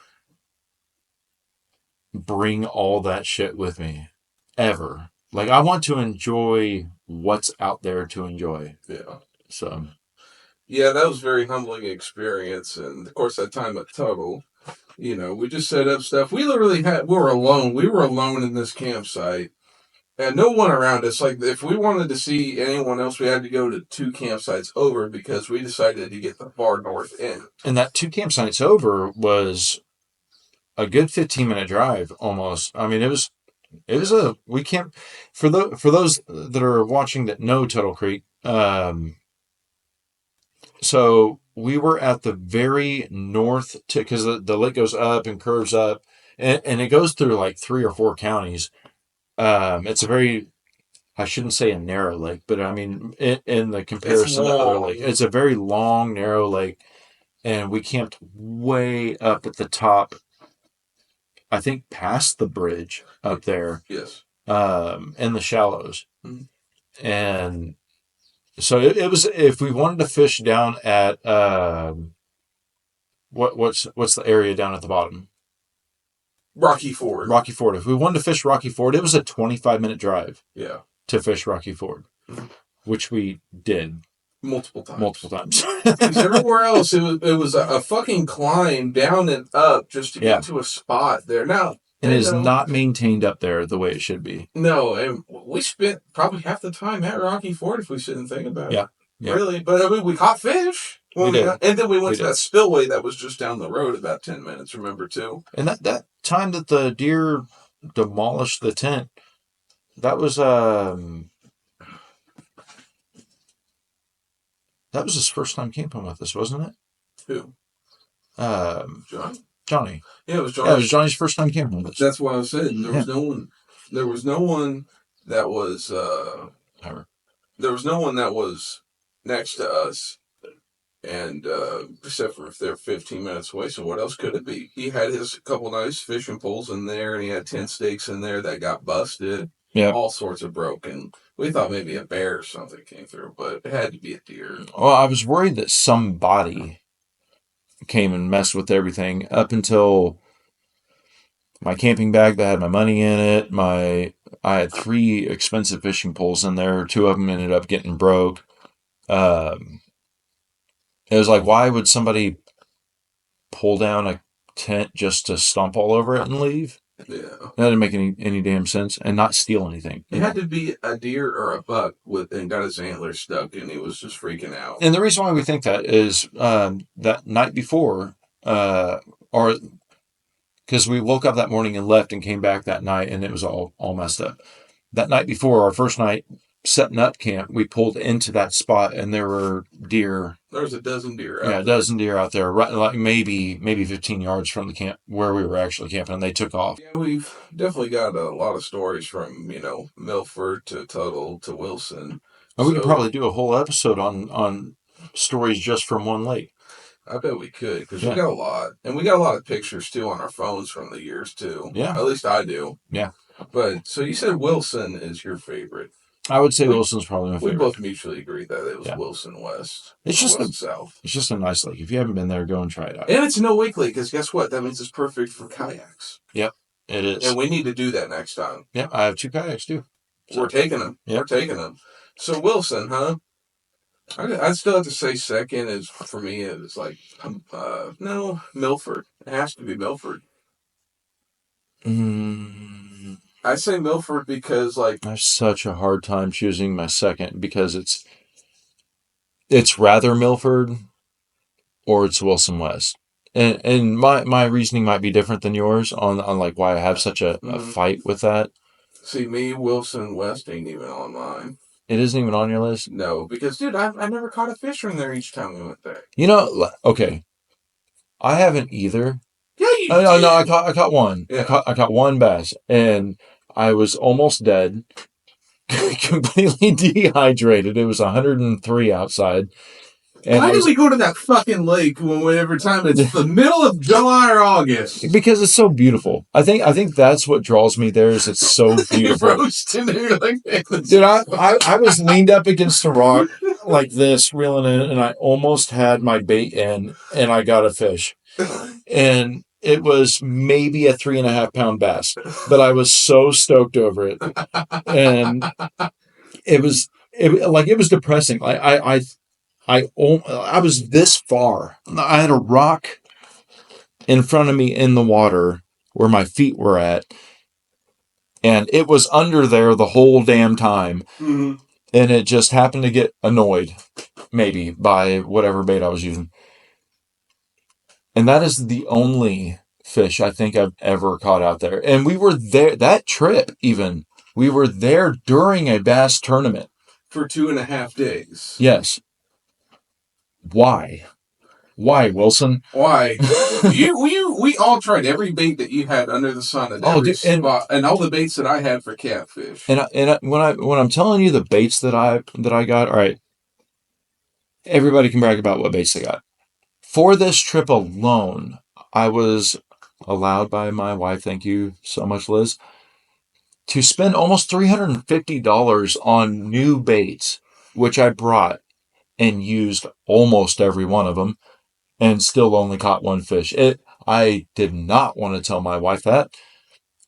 bring all that shit with me ever. Like, I want to enjoy what's out there to enjoy. Yeah. So. Yeah, that was a very humbling experience, and of course that time at Tuttle, we just set up stuff. We were alone. We were alone in this campsite, and no one around us. Like, if we wanted to see anyone else, we had to go to 2 campsites over because we decided to get the far north end. And that 2 campsites over was a good 15-minute drive almost. I mean, we camped for those that are watching that know Tuttle Creek. So we were at the very north tip, because the lake goes up and curves up, and it goes through like 3 or 4 counties. It's a very, I shouldn't say a narrow lake, but I mean, in the comparison to other lake, it's a very long, narrow lake. And we camped way up at the top, I think past the bridge up there. Yes. In the shallows. Mm-hmm. And so it was, if we wanted to fish down at, what's the area down at the bottom? Rocky Ford. If we wanted to fish Rocky Ford, it was a 25-minute drive. Yeah. To fish Rocky Ford, mm-hmm. which we did multiple times. Because everywhere else, it was a fucking climb down and up just to get to a spot there. Now, and it is not maintained up there the way it should be. No, and we spent probably half the time at Rocky Ford if we sit and think about it. Yeah. Really, but I mean, we caught fish. We did. And then we went to that spillway that was just down the road about 10 minutes, remember, too? And that time that the deer demolished the tent, that was his first time camping with us, wasn't it? Who? Johnny. Yeah, it was Johnny. Yeah, it was Johnny's first time camping with us. That's what I was saying. There was no one. There was no one that was. There was no one that was next to us, and except for if they're 15 minutes away. So what else could it be? He had his couple nice fishing poles in there, and he had tent stakes in there that got busted. Yeah, all sorts of broken. We thought maybe a bear or something came through, but it had to be a deer. Well, I was worried that somebody came and messed with everything up until my camping bag that had my money in it. I had 3 expensive fishing poles in there. 2 of them ended up getting broke. It was like, why would somebody pull down a tent just to stomp all over it and leave? Yeah. That didn't make any damn sense, and not steal anything. It had to be a deer or a buck and got his antlers stuck, and he was just freaking out. And the reason why we think that is that night before, or because we woke up that morning and left and came back that night, and it was all messed up. That night before, our first night setting up camp, we pulled into that spot, and there were deer. There was a dozen deer out there. A dozen deer out there, right, like maybe 15 yards from the camp where we were actually camping, and they took off. Yeah, we've definitely got a lot of stories from, Milford to Tuttle to Wilson. And we could probably do a whole episode on stories just from one lake. I bet we could, because we got a lot. And we got a lot of pictures, too, on our phones from the years, too. Yeah. At least I do. Yeah. But, so you said Wilson is your favorite. I would say Wilson's probably my favorite. We both mutually agree that it was Wilson West. It's just West South. It's just a nice lake. If you haven't been there, go and try it out. And it's no wake lake, because guess what? That means it's perfect for kayaks. Yep, it is. And we need to do that next time. Yep, I have 2 kayaks, too. So we're taking them. Yep. We're taking them. So Wilson, huh? I'd still have to say second is, for me, it's like, no, Milford. It has to be Milford. I say Milford because, like, I have such a hard time choosing my second because it's rather Milford or it's Wilson West. and my reasoning might be different than yours on like why I have such a fight with that. See, me, Wilson, West ain't even on mine. It isn't even on your list. No, because dude, I never caught a fish from there each time we went there. You know, okay, I haven't either. Yeah, you Oh did. no, I caught one. Yeah. I caught one bass, and I was almost dead, completely dehydrated. It was 103 outside. And Why did we go to that fucking lake whenever time it's the middle of July or August? Because it's so beautiful. I think that's what draws me there. Is it's so beautiful. Roasting there like that. Dude, I was leaned up against a rock like this, reeling in, and I almost had my bait in, and I got a fish. And it was maybe a 3.5 pound bass, but I was so stoked over it, and it was depressing. Like I was this far. I had a rock in front of me in the water where my feet were at, and it was under there the whole damn time. Mm-hmm. And it just happened to get annoyed, maybe, by whatever bait I was using. And that is the only fish I think I've ever caught out there. And we were there, that trip even, we were there during a bass tournament. For 2.5 days. Yes. Why? Why, Wilson? Why? We all tried every bait that you had under the sun at every spot, and all the baits that I had for catfish. And when I'm telling you the baits that I got, all right, everybody can brag about what baits they got. For this trip alone, I was allowed by my wife, thank you so much, Liz, to spend almost $350 on new baits, which I brought and used almost every one of them, and still only caught one fish. I did not want to tell my wife that.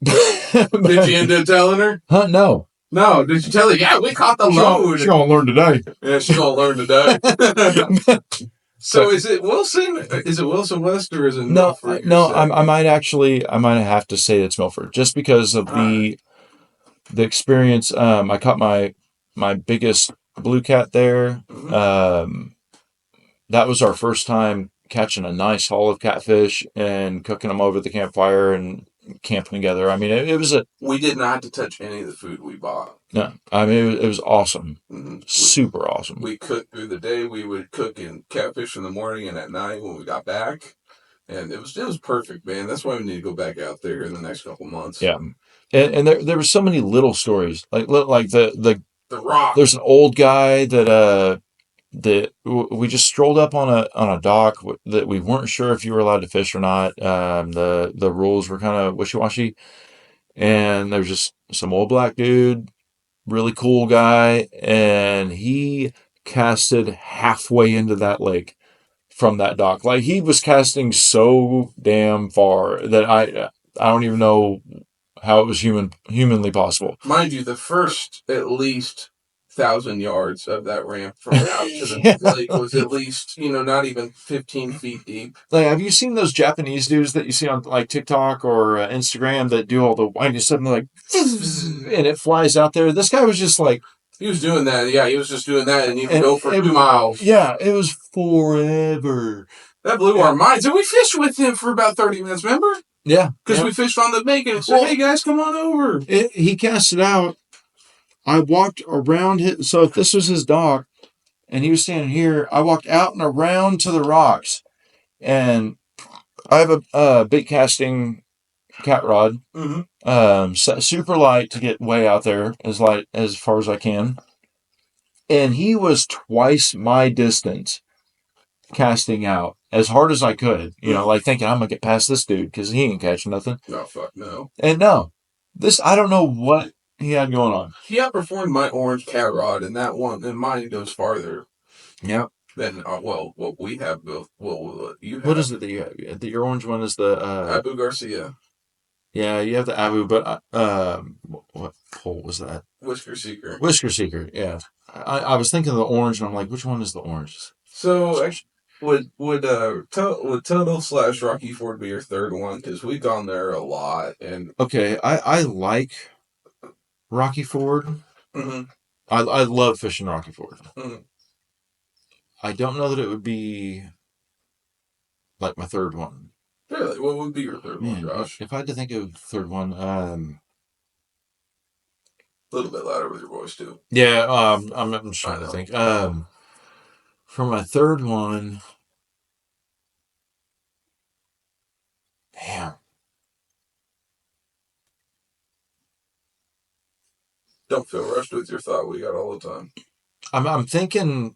Did you end up telling her? Huh? No. No. Did you tell her? Yeah, we caught the load. She's gonna learn today. Yeah, she's gonna learn today. So is it Wilson? Is it Wilson West or is it Milford? No. I might have to say it's Milford just because of the experience. I caught my biggest blue cat there. That was our first time catching a nice haul of catfish and cooking them over the campfire and camping together. I mean, it was we did not have to touch any of the food we bought. No, I mean, it was awesome. Mm-hmm. Super awesome. We cooked through the day. We would cook in catfish in the morning and at night when we got back. And it was perfect, man. That's why we need to go back out there in the next couple months. Yeah. And there were so many little stories. Like the rock. There's an old guy that we just strolled up on a dock that we weren't sure if you were allowed to fish or not. The rules were kind of wishy-washy, and there's just some old black dude, really cool guy, and he casted halfway into that lake from that dock. Like he was casting so damn far that I don't even know how it was humanly possible. Mind you, the first at least 1,000 yards of that ramp from out to the lake was at least, not even 15 feet deep. Like, have you seen those Japanese dudes that you see on like TikTok or Instagram that do all the windy stuff and like, and it flies out there? This guy was just like, he was doing that. Yeah, he was just doing that, and he would go for 2 miles. Yeah, it was forever. That blew our minds, and we fished with him for about 30 minutes. Remember? Yeah, because we fished on the bank and said, "Hey guys, come on over." He cast it out. I walked around it. So if this was his dock and he was standing here, I walked out and around to the rocks. And I have a bait casting cat rod. Mm-hmm. Super light to get way out there, as far as I can. And he was twice my distance casting out as hard as I could. Like thinking I'm going to get past this dude because he ain't catching nothing. No, fuck no. And no. I don't know what he had going on. He outperformed my orange cat rod, and that one, and mine goes farther. Yep. Than what we have both. What you have. What is it that you have? Your orange one is the Abu Garcia. Yeah, you have the Abu, but what pole was that? Whisker Seeker. Whisker Seeker. Yeah, I was thinking of the orange, and I'm like, which one is the orange? So actually, would Total/Rocky Ford be your third one? Because we've gone there a lot, and okay, I like Rocky Ford. Mm-hmm. I love fishing Rocky Ford. Mm-hmm. I don't know that it would be like my third one. Really? What would be your third one, Man, Josh? if I had to think of the third one, A little bit louder with your voice, too. yeah, I'm just I trying to know. think. For my third one, damn. Don't feel rushed with your thought. We got all the time. I'm thinking.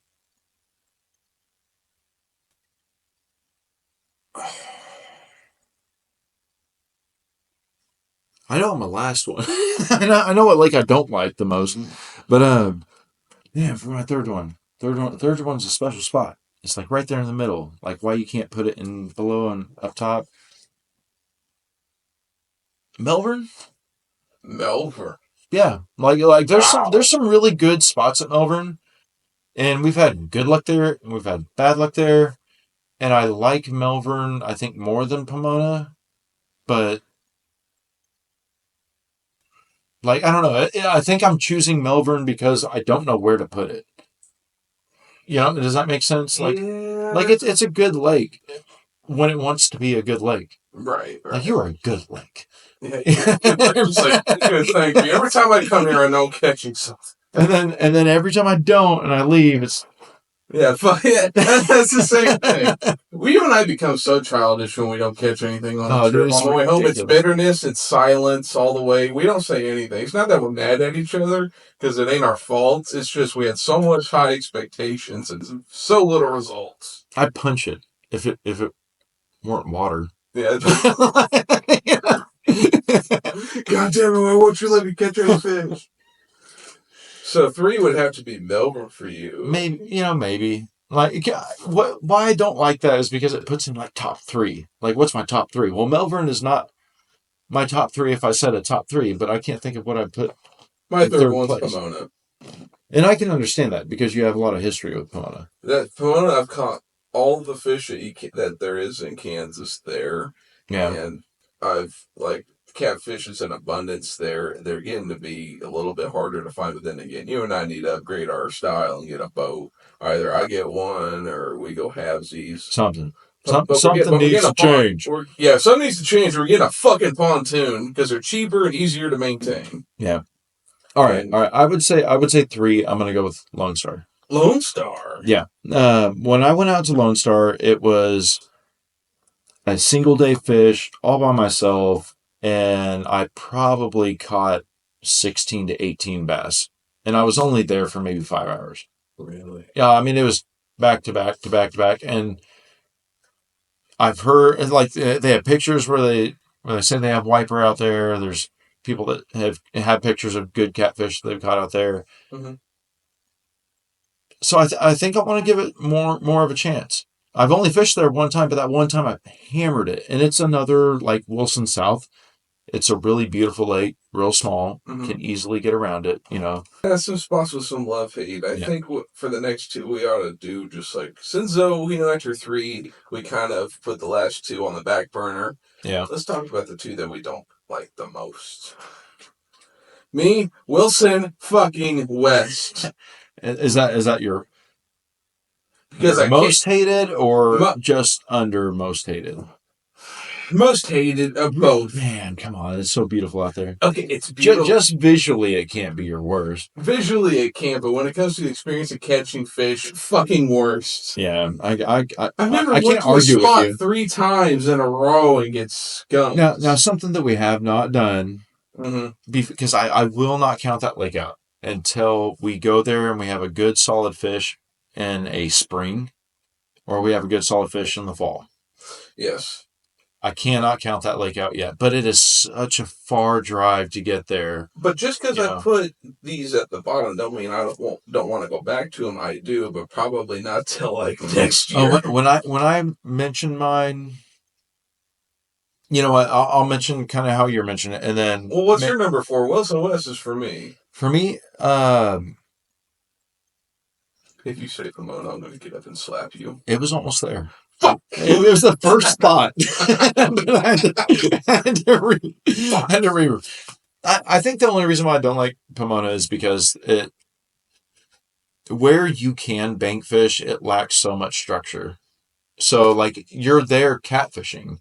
I know my last one. I know what lake I don't like the most, but yeah, for my third one's a special spot. It's like right there in the middle. Like why you can't put it in below and up top. Melbourne. Melbourne. Yeah, like there's some really good spots at Melbourne, and we've had good luck there, and we've had bad luck there, and I like Melbourne I think more than Pomona, but like I don't know, I think I'm choosing Melbourne because I don't know where to put it. You know, does that make sense? Like Yeah. it's a good lake when it wants to be a good lake. Right, Like right. you are a good lake. Yeah, just like, good, thank you. Every time I come here, I know I'm catching something. And then every time I don't and I leave, it's Yeah, that's the same thing. You and I become so childish when we don't catch anything on the oh, dude, trip. it's On the way home, it's ridiculous. bitterness, it's silence all the way. We don't say anything. It's not that we're mad at each other because it ain't our fault. It's just we had so much high expectations and so little results. I'd punch it if it weren't water. Yeah. God damn it! Why won't you let me catch any fish? So 3 would have to be Melbourne for you. Maybe. Like, why I don't like that is because it puts in like top 3. Like, what's my top 3? Well, Melbourne is not my top 3 if I said a top 3, but I can't think of what I'd put My in third third one's place. Pomona. And I can understand that because you have a lot of history with Pomona. That Pomona, I've caught all the fish that there is in Kansas there. Yeah. And I've, like, catfish is in abundance there. They're getting to be a little bit harder to find, but then again, you and I need to upgrade our style and get a boat. Either I get one or we go halvesies. Something We're needs to change. Something needs to change. We're getting a fucking pontoon because they're cheaper and easier to maintain. Yeah. All right. I would say 3. I'm gonna go with Lone Star. Lone Star. Yeah. When I went out to Lone Star, it was a single day fish all by myself, and I probably caught 16 to 18 bass, and I was only there for maybe 5 hours. Really? Yeah, I mean it was back to back to back to back, and I've heard like they have pictures where they say they have wiper out there. There's people that have had pictures of good catfish they've caught out there. Mm-hmm. So I think I want to give it more of a chance. I've only fished there one time, but that one time I hammered it, and it's another like Wilson South. It's a really beautiful lake, real small, can easily get around it, you know. Some spots with some love hate. I think for the next 2 we ought to do just like, since after 3, we kind of put the last 2 on the back burner. Yeah. Let's talk about the 2 that we don't like the most. Me, Wilson fucking West. Is that your Because I most hated or just under most hated? Most hated of both. Man, come on. It's so beautiful out there. Okay, it's beautiful. Just visually, it can't be your worst. Visually, it can, but when it comes to the experience of catching fish, fucking worst. Yeah, I've never I can't argue the spot with you. 3 times in a row and get skunked. Now something that we have not done, because I will not count that lake out until we go there and we have a good solid fish in a spring, or we have a good solid fish in the fall. Yes. I cannot count that lake out yet, but it is such a far drive to get there. But just because I put these at the bottom don't mean I don't want to go back to them. I do, but probably not till like next year. When I mention mine, you know what? I'll mention kind of how you're mentioning it, and then. Well, what's your number 4? Wilson West is for me. For me, if you say Pomona, I'm going to get up and slap you. It was almost there. Fuck! It was the first thought. I had to read. I think the only reason why I don't like Pomona is because where you can bank fish, it lacks so much structure. So like you're there catfishing,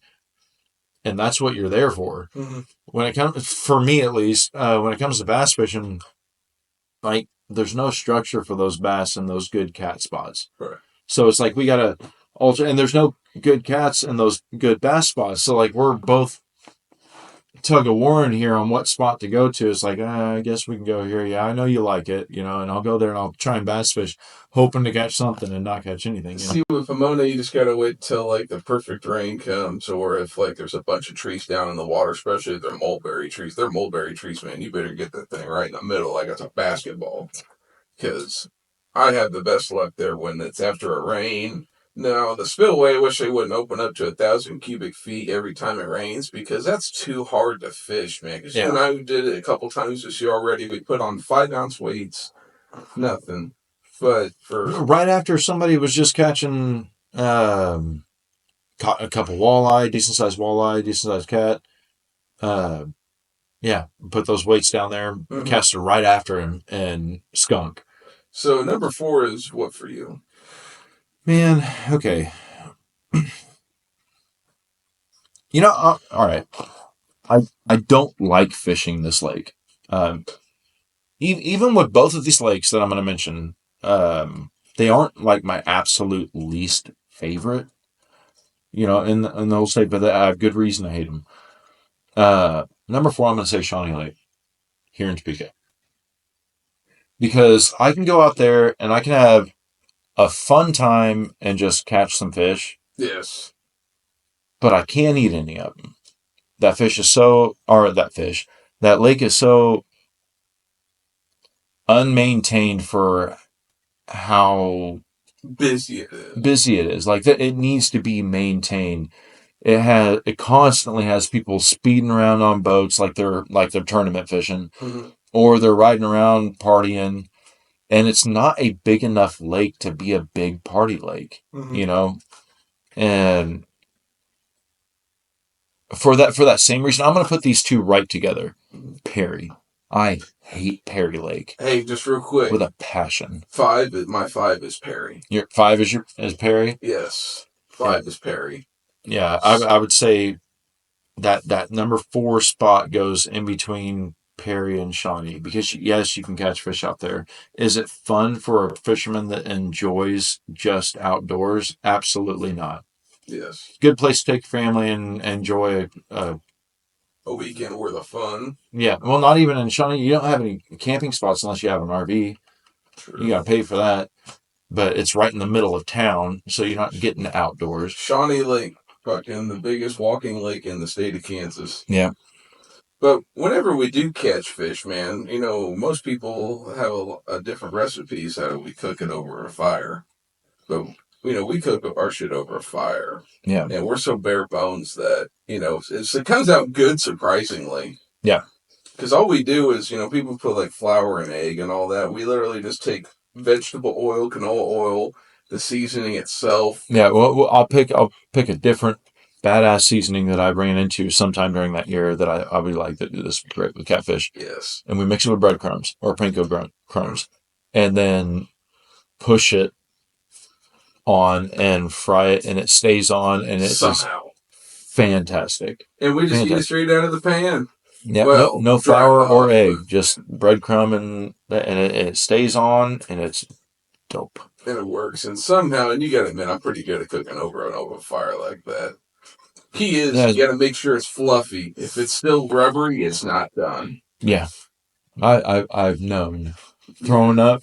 and that's what you're there for. Mm-hmm. When it comes, for me at least, when it comes to bass fishing, like there's no structure for those bass in those good cat spots. Right. So it's like we gotta alter, and there's no good cats in those good bass spots. So like we're both tug of war in here on what spot to go to. It's like, I guess we can go here. Yeah, I know you like it, and I'll go there and I'll try and bass fish, hoping to catch something and not catch anything. See, with Pomona, you just gotta wait till like the perfect rain comes, or if like there's a bunch of trees down in the water, especially if they're mulberry trees. They're mulberry trees, man. You better get that thing right in the middle, like it's a basketball. Because I have the best luck there when it's after a rain. Now, the spillway, I wish they wouldn't open up to 1,000 cubic feet every time it rains, because that's too hard to fish, man. Because you and I did it a couple times this year already. We put on 5-ounce weights, nothing. But for right after somebody was just catching caught a couple walleye, decent sized walleye, decent sized cat. Yeah, put those weights down there, cast it right after him, and skunk. So number 4 is what for you? Man, okay. All right. I don't like fishing this lake. Even with both of these lakes that I'm going to mention, they aren't like my absolute least favorite. In those states, but I have good reason to hate them. Number 4, I'm going to say Shawnee Lake here in Topeka. Because I can go out there and I can have a fun time and just catch some fish. Yes. But I can't eat any of them. That lake is so unmaintained for how busy it is. Like that, it needs to be maintained. It constantly has people speeding around on boats like they're tournament fishing, or they're riding around partying, and it's not a big enough lake to be a big party lake, and for that same reason, I'm going to put these two right together. Perry. I hate Perry Lake. Hey, just real quick. With a passion. My 5 is Perry. Your 5 is Perry? Yes. 5 is Perry. Yeah, I would say that number 4 spot goes in between Perry and Shawnee, because yes, you can catch fish out there. Is it fun for a fisherman that enjoys just outdoors? Absolutely not. Yes. Good place to take your family and enjoy a weekend worth of fun. Yeah. Well, not even in Shawnee. You don't have any camping spots unless you have an RV. True. You got to pay for that. But it's right in the middle of town, so you're not getting outdoors. Shawnee Lake, fucking the biggest walking lake in the state of Kansas. Yeah. But whenever we do catch fish, man, most people have a different recipes how we cook it over a fire. But we cook our shit over a fire. Yeah. And we're so bare bones that, it comes out good, surprisingly. Yeah. Because all we do is, people put like flour and egg and all that. We literally just take vegetable oil, canola oil, the seasoning itself. Yeah. Well, I'll pick a different badass seasoning that I ran into sometime during that year that I would like to do this great with catfish. Yes. And we mix it with breadcrumbs or panko crumbs, and then push it on and fry it, and it stays on, and it's fantastic. And we just eat it straight out of the pan. Yeah, well, no flour or egg, just breadcrumb, and it stays on, and it's dope. And it works, and somehow, and you gotta admit, I'm pretty good at cooking over and over a fire like that. Key is, you gotta make sure it's fluffy. If it's still rubbery, it's not done. Yeah, I've known. Throwing up.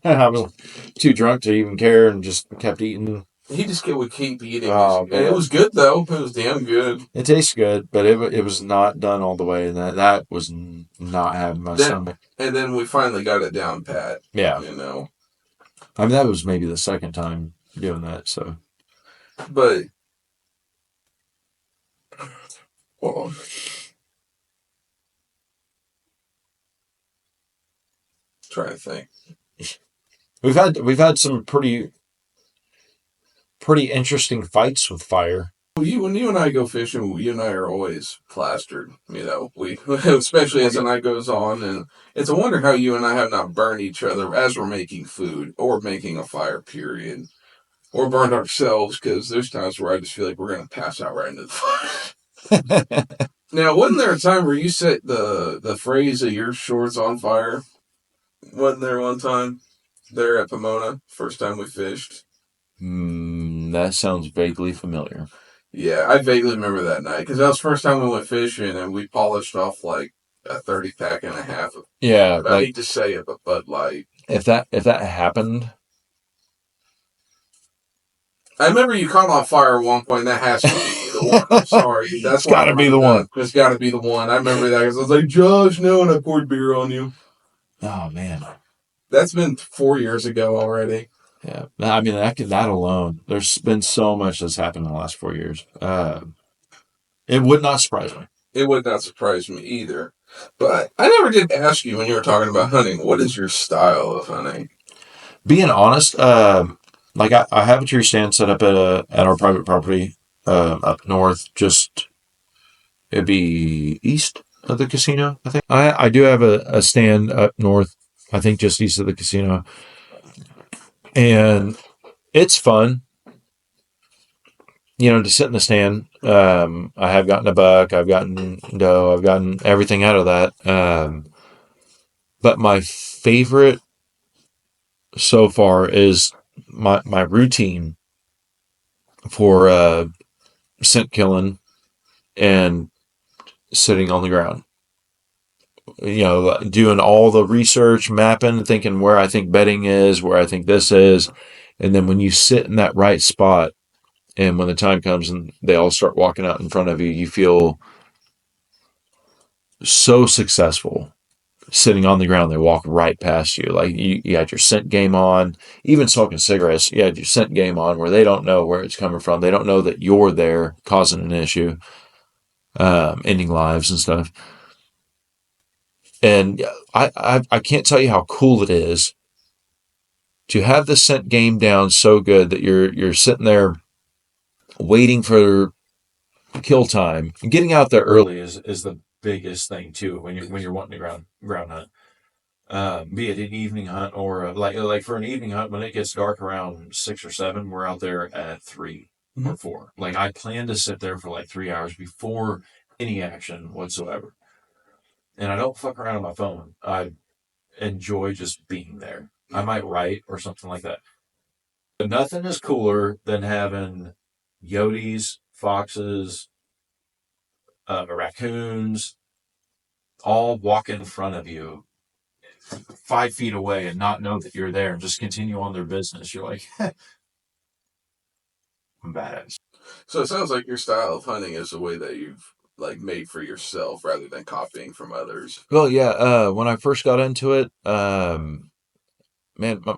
I was too drunk to even care and just kept eating. Would keep eating. And it was good, though. It was damn good. It tastes good, but it was not done all the way. And that was not having my stomach. And then we finally got it down pat. Yeah. I mean, that was maybe the second time doing that, so. But. Hold on. Trying to think. We've had some pretty interesting fights with fire. When you and I go fishing, you and I are always plastered. We especially as the night goes on, and it's a wonder how you and I have not burned each other as we're making food or making a fire. Period. or burned ourselves, because there's times where I just feel like we're going to pass out right into the fire. Now, wasn't there a time where you set the phrase of your shorts on fire? Wasn't there one time there at Pomona, first time we fished? That sounds vaguely familiar. Yeah, I vaguely remember that night, because that was the first time we went fishing, and we polished off like a 30 pack and a half of, Yeah, I like hate to say it, but Bud Light. if that happened, I remember you caught on fire at one point. That has to be the one. I'm sorry. That's It's gotta be the one. It's got to be the one. I remember that because I was like, Josh, no, and I poured beer on you. oh man, That's been 4 years ago already. yeah. I mean, that alone, there's been so much that's happened in the last 4 years. It would not surprise me. It would not surprise me either. But I never did ask you when you were talking about hunting, what is your style of hunting? Being honest, like I have a tree stand set up at our private property up north, just it'd be east of the casino. I think I do have a stand up north. I think just east of the casino, and it's fun. You know, to sit in the stand. I have gotten a buck. I've gotten doe. I've gotten everything out of that. But my favorite so far is my routine for scent killing and sitting on the ground. You know, doing all the research, mapping, thinking where I think bedding is, where I think this is, and then when you sit in that right spot, and when the time comes and they all start walking out in front of you, you feel so successful sitting on the ground. They walk right past you. Like you had your scent game on, even smoking cigarettes, you had your scent game on where they don't know where it's coming from. They don't know that you're there causing an issue, ending lives and stuff. And I can't tell you how cool it is to have the scent game down so good that you're sitting there waiting for kill time. And getting out there early is the biggest thing too when you're wanting to ground hunt. Be it an evening hunt or like for an evening hunt when it gets dark around 6 or 7, we're out there at 3 or 4. Like I plan to sit there for like 3 hours before any action whatsoever, and I don't fuck around on my phone. I enjoy just being there. I might write or something like that. But nothing is cooler than having coyotes, foxes, raccoons, all walk in front of you 5 feet away and not know that you're there and just continue on their business. You're like, I'm badass. So it sounds like your style of hunting is a way that you've like made for yourself rather than copying from others. Well, yeah. When I first got into it, man,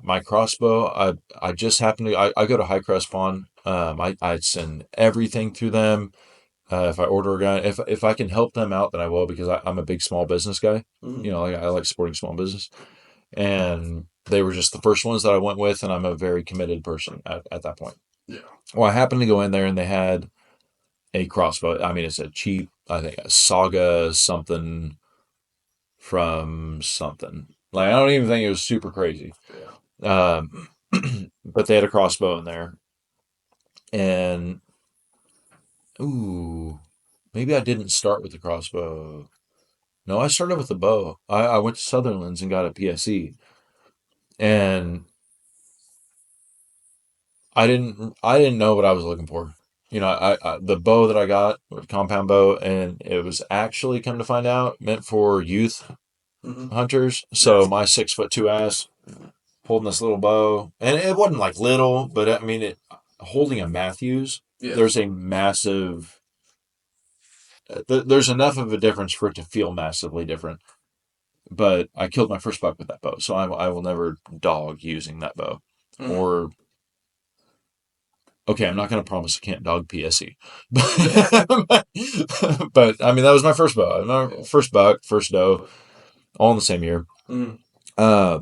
my crossbow, I just happened to, I go to High Crest Pawn. I send everything through them. If I order a gun, if I can help them out, then I will, because I'm a big small business guy. Mm-hmm. You know, like I like supporting small business, and they were just the first ones that I went with, and I'm a very committed person at that point. Yeah. Well, I happened to go in there, and they had a crossbow. I mean, it's a cheap, I think, a Saga something from something. Like I don't even think it was super crazy. Yeah. But they had a crossbow in there, and ooh, maybe I didn't start with the crossbow. No, I started with the bow. I went to Sutherland's and got a PSE, and I didn't know what I was looking for. You know, I the bow that I got was a compound bow, and it was actually, come to find out, meant for youth hunters. So my 6'2" ass holding this little bow, and it wasn't like little, but I mean, holding a Matthews. Yeah. There's a massive. There's enough of a difference for it to feel massively different. But I killed my first buck with that bow, so I will never dog using that bow. Or, okay, I'm not going to promise I can't dog PSE. But, I mean, that was my first bow. My first buck, first doe, all in the same year. But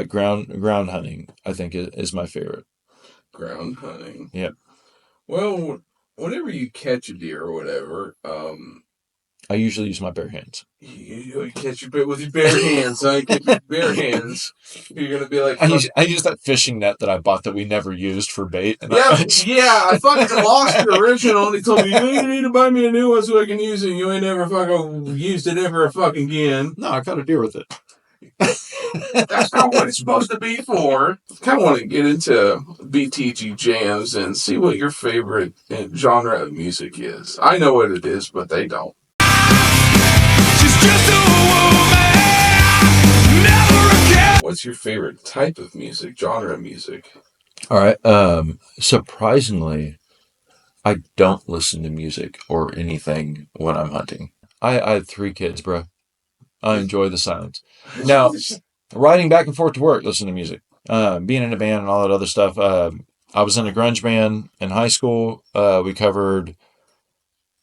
ground hunting, I think, is my favorite. Ground hunting. Yep. Well, whenever you catch a deer or whatever, I usually use my bare hands. You catch your bit with your bare hands. I get your bare hands. You're gonna be like, I use that fishing net that I bought that we never used for bait. And yeah. I fucking lost your original, and he told me you need to buy me a new one so I can use it. You ain't never fucking used it ever fucking again. No, I caught a deer with it. That's not what it's supposed to be for. I kind of want to get into BTG jams and see what your favorite genre of music is. I know what it is, but they don't. She's just a woman, never again. What's your favorite type of music, genre of music? All right. Surprisingly, I don't listen to music or anything when I'm hunting. I have 3 kids, bro. I enjoy the silence. Now, riding back and forth to work, listen to music. Being in a band and all that other stuff. I was in a grunge band in high school. We covered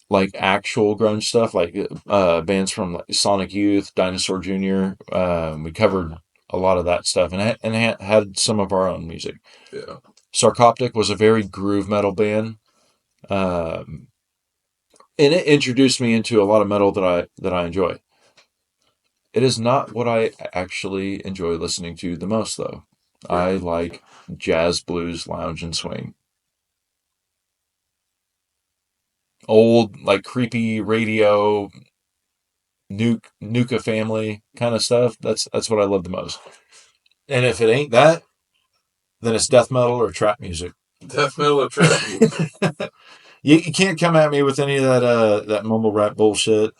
like actual grunge stuff, like bands from like Sonic Youth, Dinosaur Jr. We covered a lot of that stuff and had some of our own music. Yeah. Sarcoptic was a very groove metal band. Um, and it introduced me into a lot of metal that I enjoy. It is not what I actually enjoy listening to the most, though. I like jazz, blues, lounge, and swing. Old, like creepy radio, Nuka family kind of stuff. That's what I love the most. And if it ain't that, then it's death metal or trap music. Death metal or trap music. You can't come at me with any of that mumble rap bullshit.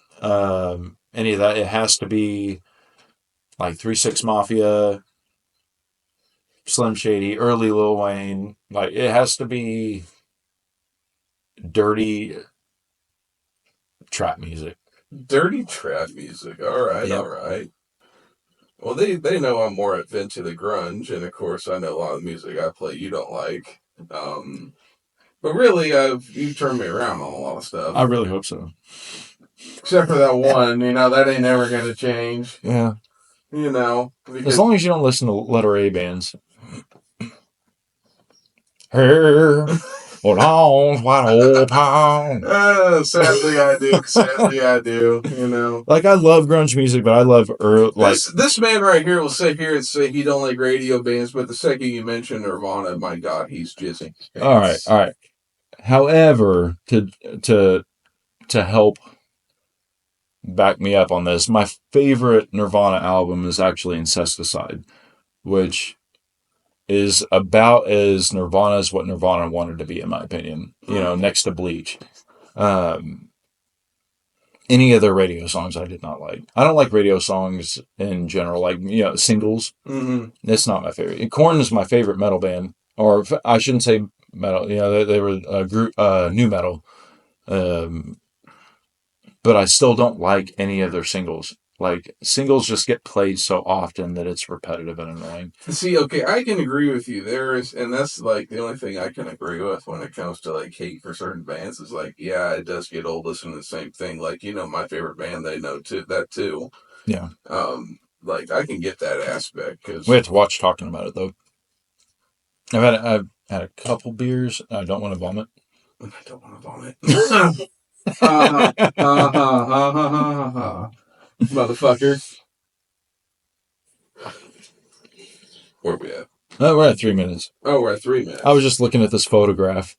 Any of that. It has to be like 3 6 Mafia, Slim Shady, early Lil Wayne. Like it has to be dirty trap music. Dirty trap music. All right, Yep. all right. Well, they know I'm more into the grunge, and of course, I know a lot of music I play you don't like. But really, you turned me around on a lot of stuff. I really hope so. Except for that one, that ain't never gonna change. Yeah. Because As long as you don't listen to letter A bands. Here, hold on, white old pound. sadly I do. Sadly I do. Like I love grunge music, but I love This man right here will sit here and say he don't like radio bands, but the second you mention Nirvana, my God, he's jizzing. all right. However, to help back me up on this, my favorite Nirvana album is actually Incesticide, which is about as Nirvana as what Nirvana wanted to be, in my opinion. Next to Bleach. Any of their radio songs I did not like. I don't like radio songs in general, like singles. Mm-hmm. It's not my favorite. Korn is my favorite metal band, or I shouldn't say metal. They were a group, new metal. But I still don't like any of their singles. Like singles just get played so often that it's repetitive and annoying. See, okay, I can agree with you. And that's like the only thing I can agree with when it comes to like hate for certain bands is like, yeah, it does get old listening to the same thing. Like, my favorite band, they know that too. Yeah. Like I can get that aspect because We have to watch talking about it though. I've had a couple beers. I don't want to vomit. I don't want to vomit. Motherfucker. Where we at? Oh, we're at 3 minutes. Oh, we're at 3 minutes. I was just looking at this photograph.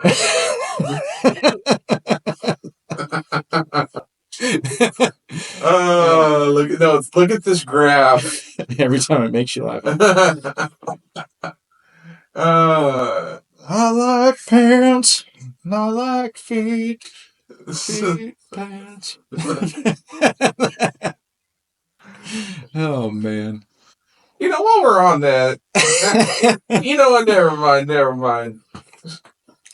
Look at this graph. Every time it makes you laugh. I like pants. I like feet. Feet pants. Oh man. While we're on that, never mind.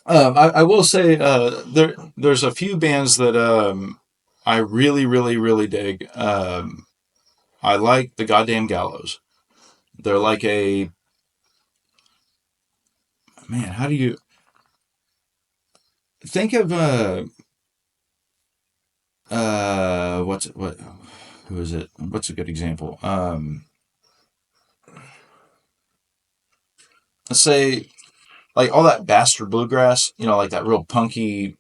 I will say there's a few bands that I really, really, really dig. I like the Goddamn Gallows. They're like a man. How do you think of who is it? What's a good example? Let's say like all that bastard bluegrass. Like that real punky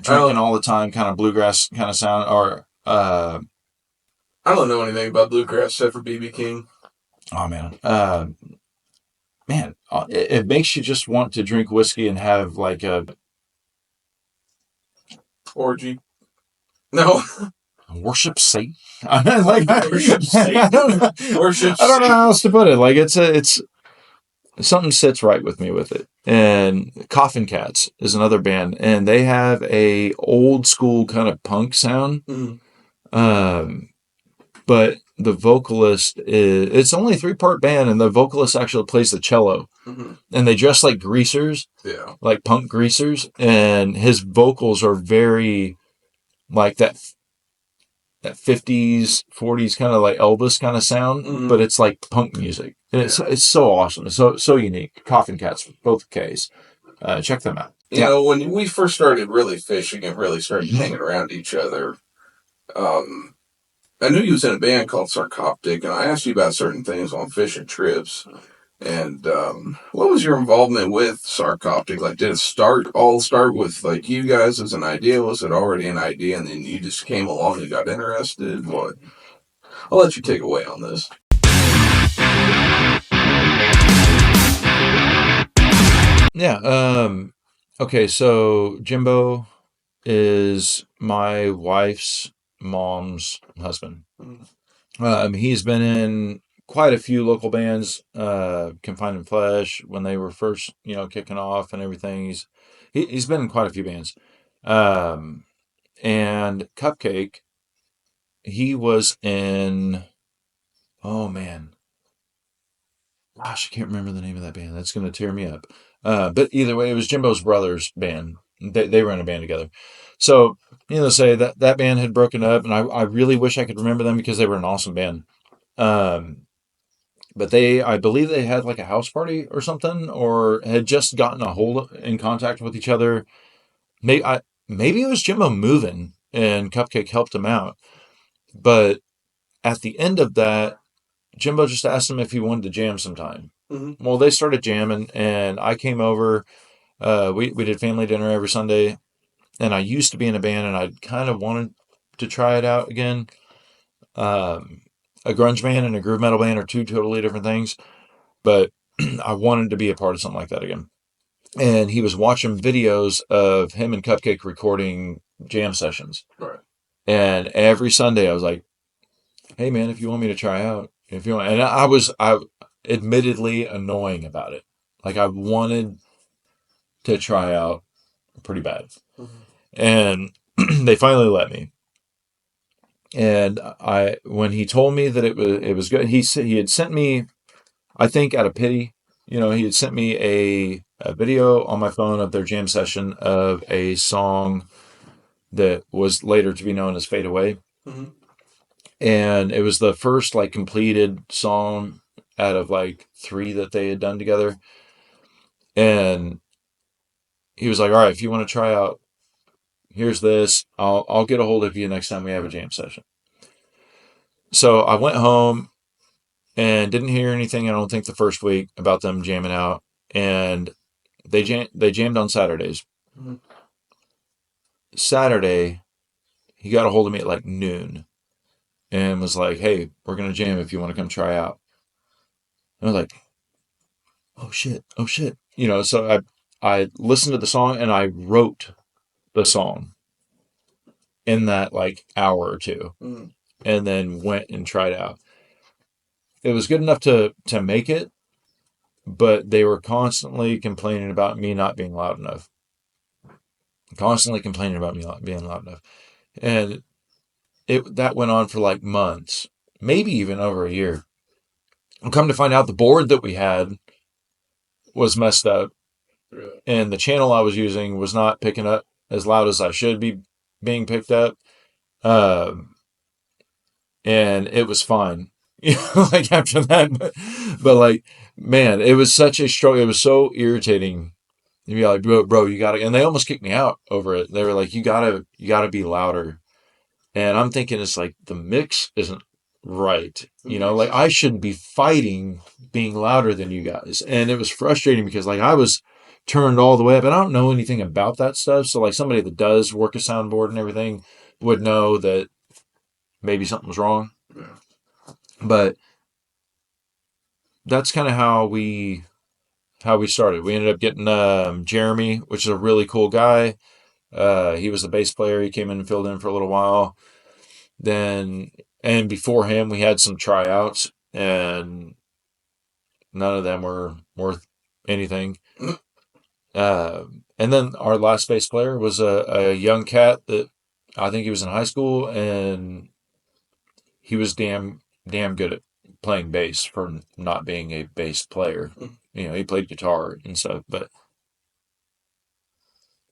drinking all the time, kind of bluegrass kind of sound, or I don't know anything about bluegrass except for BB King. oh man, it makes you just want to drink whiskey and have like a Orgy. No. worship Satan. I mean, like Worship Satan. I don't know. Worship I don't know how else to put it. Like it's something sits right with me with it. And Coffin Cats is another band, and they have a old school kind of punk sound. But the vocalist it's only a 3-part band, and the vocalist actually plays the cello. And they dress like greasers, like punk greasers, and his vocals are very like that 50s 40s kind of like Elvis kind of sound, but it's like punk music, and it's so awesome. It's so unique. Coffin Cats, both K's. Check them out. You know, when we first started really fishing and really started hanging around each other, I knew you was in a band called Sarcoptic, and I asked you about certain things on fishing trips. And what was your involvement with Sarcoptic? Like, did it all start with like you guys as an idea? Was it already an idea, and then you just came along and got interested? What? I'll let you take away on this. Yeah. Okay. So Jimbo is my wife's mom's husband. He's been in quite a few local bands, Confined in Flesh, when they were first, kicking off and everything. He's been in quite a few bands. And Cupcake, he was in, oh man, gosh, I can't remember the name of that band. That's going to tear me up. But either way, it was Jimbo's brother's band. They were in a band together. So, say that band had broken up, and I really wish I could remember them because they were an awesome band. But I believe they had like a house party or something, or had just gotten in contact with each other. Maybe it was Jimbo moving and Cupcake helped him out. But at the end of that, Jimbo just asked him if he wanted to jam sometime. Well, they started jamming, and I came over. We did family dinner every Sunday, and I used to be in a band, and I kind of wanted to try it out again. A grunge band and a groove metal band are two totally different things, but I wanted to be a part of something like that again. And he was watching videos of him and Cupcake recording jam sessions. Right. And every Sunday I was like, hey man, if you want me to try out, if you want, and I was admittedly annoying about it. Like I wanted to try out pretty bad. And they finally let me. And when he told me that it was good, he had sent me, I think out of pity, he had sent me a video on my phone of their jam session of a song that was later to be known as Fade Away. And it was the first like completed song out of like 3 that they had done together. And he was like, all right, if you want to try out, here's this. I'll get a hold of you next time we have a jam session. So I went home and didn't hear anything, I don't think, the first week about them jamming out. And they jammed on Saturdays. Saturday, he got a hold of me at like noon and was like, hey, we're going to jam if you want to come try out. And I was like, oh shit. So I listened to the song and I wrote the song in that like hour or two, and then went and tried out. It was good enough to make it, but they were constantly complaining about me not being loud enough. And that went on for like months, maybe even over a year. And come to find out, the board that we had was messed up, and the channel I was using was not picking up as loud as I should be being picked up. And it was fine, like after that, but like, man, it was such a struggle. It was so irritating. You'd be like, bro, you gotta, and they almost kicked me out over it. They were like, you gotta be louder. And I'm thinking it's like the mix isn't right. Like I shouldn't be fighting being louder than you guys. And it was frustrating because like I was turned all the way up. And I don't know anything about that stuff. So like somebody that does work a soundboard and everything would know that maybe something was wrong. Yeah. But that's kind of how we started. We ended up getting Jeremy, which is a really cool guy. He was the bass player. He came in and filled in for a little while. Then, and before him, we had some tryouts, and none of them were worth anything. And then our last bass player was a young cat that I think he was in high school, and he was damn good at playing bass for not being a bass player. You know, he played guitar and stuff, but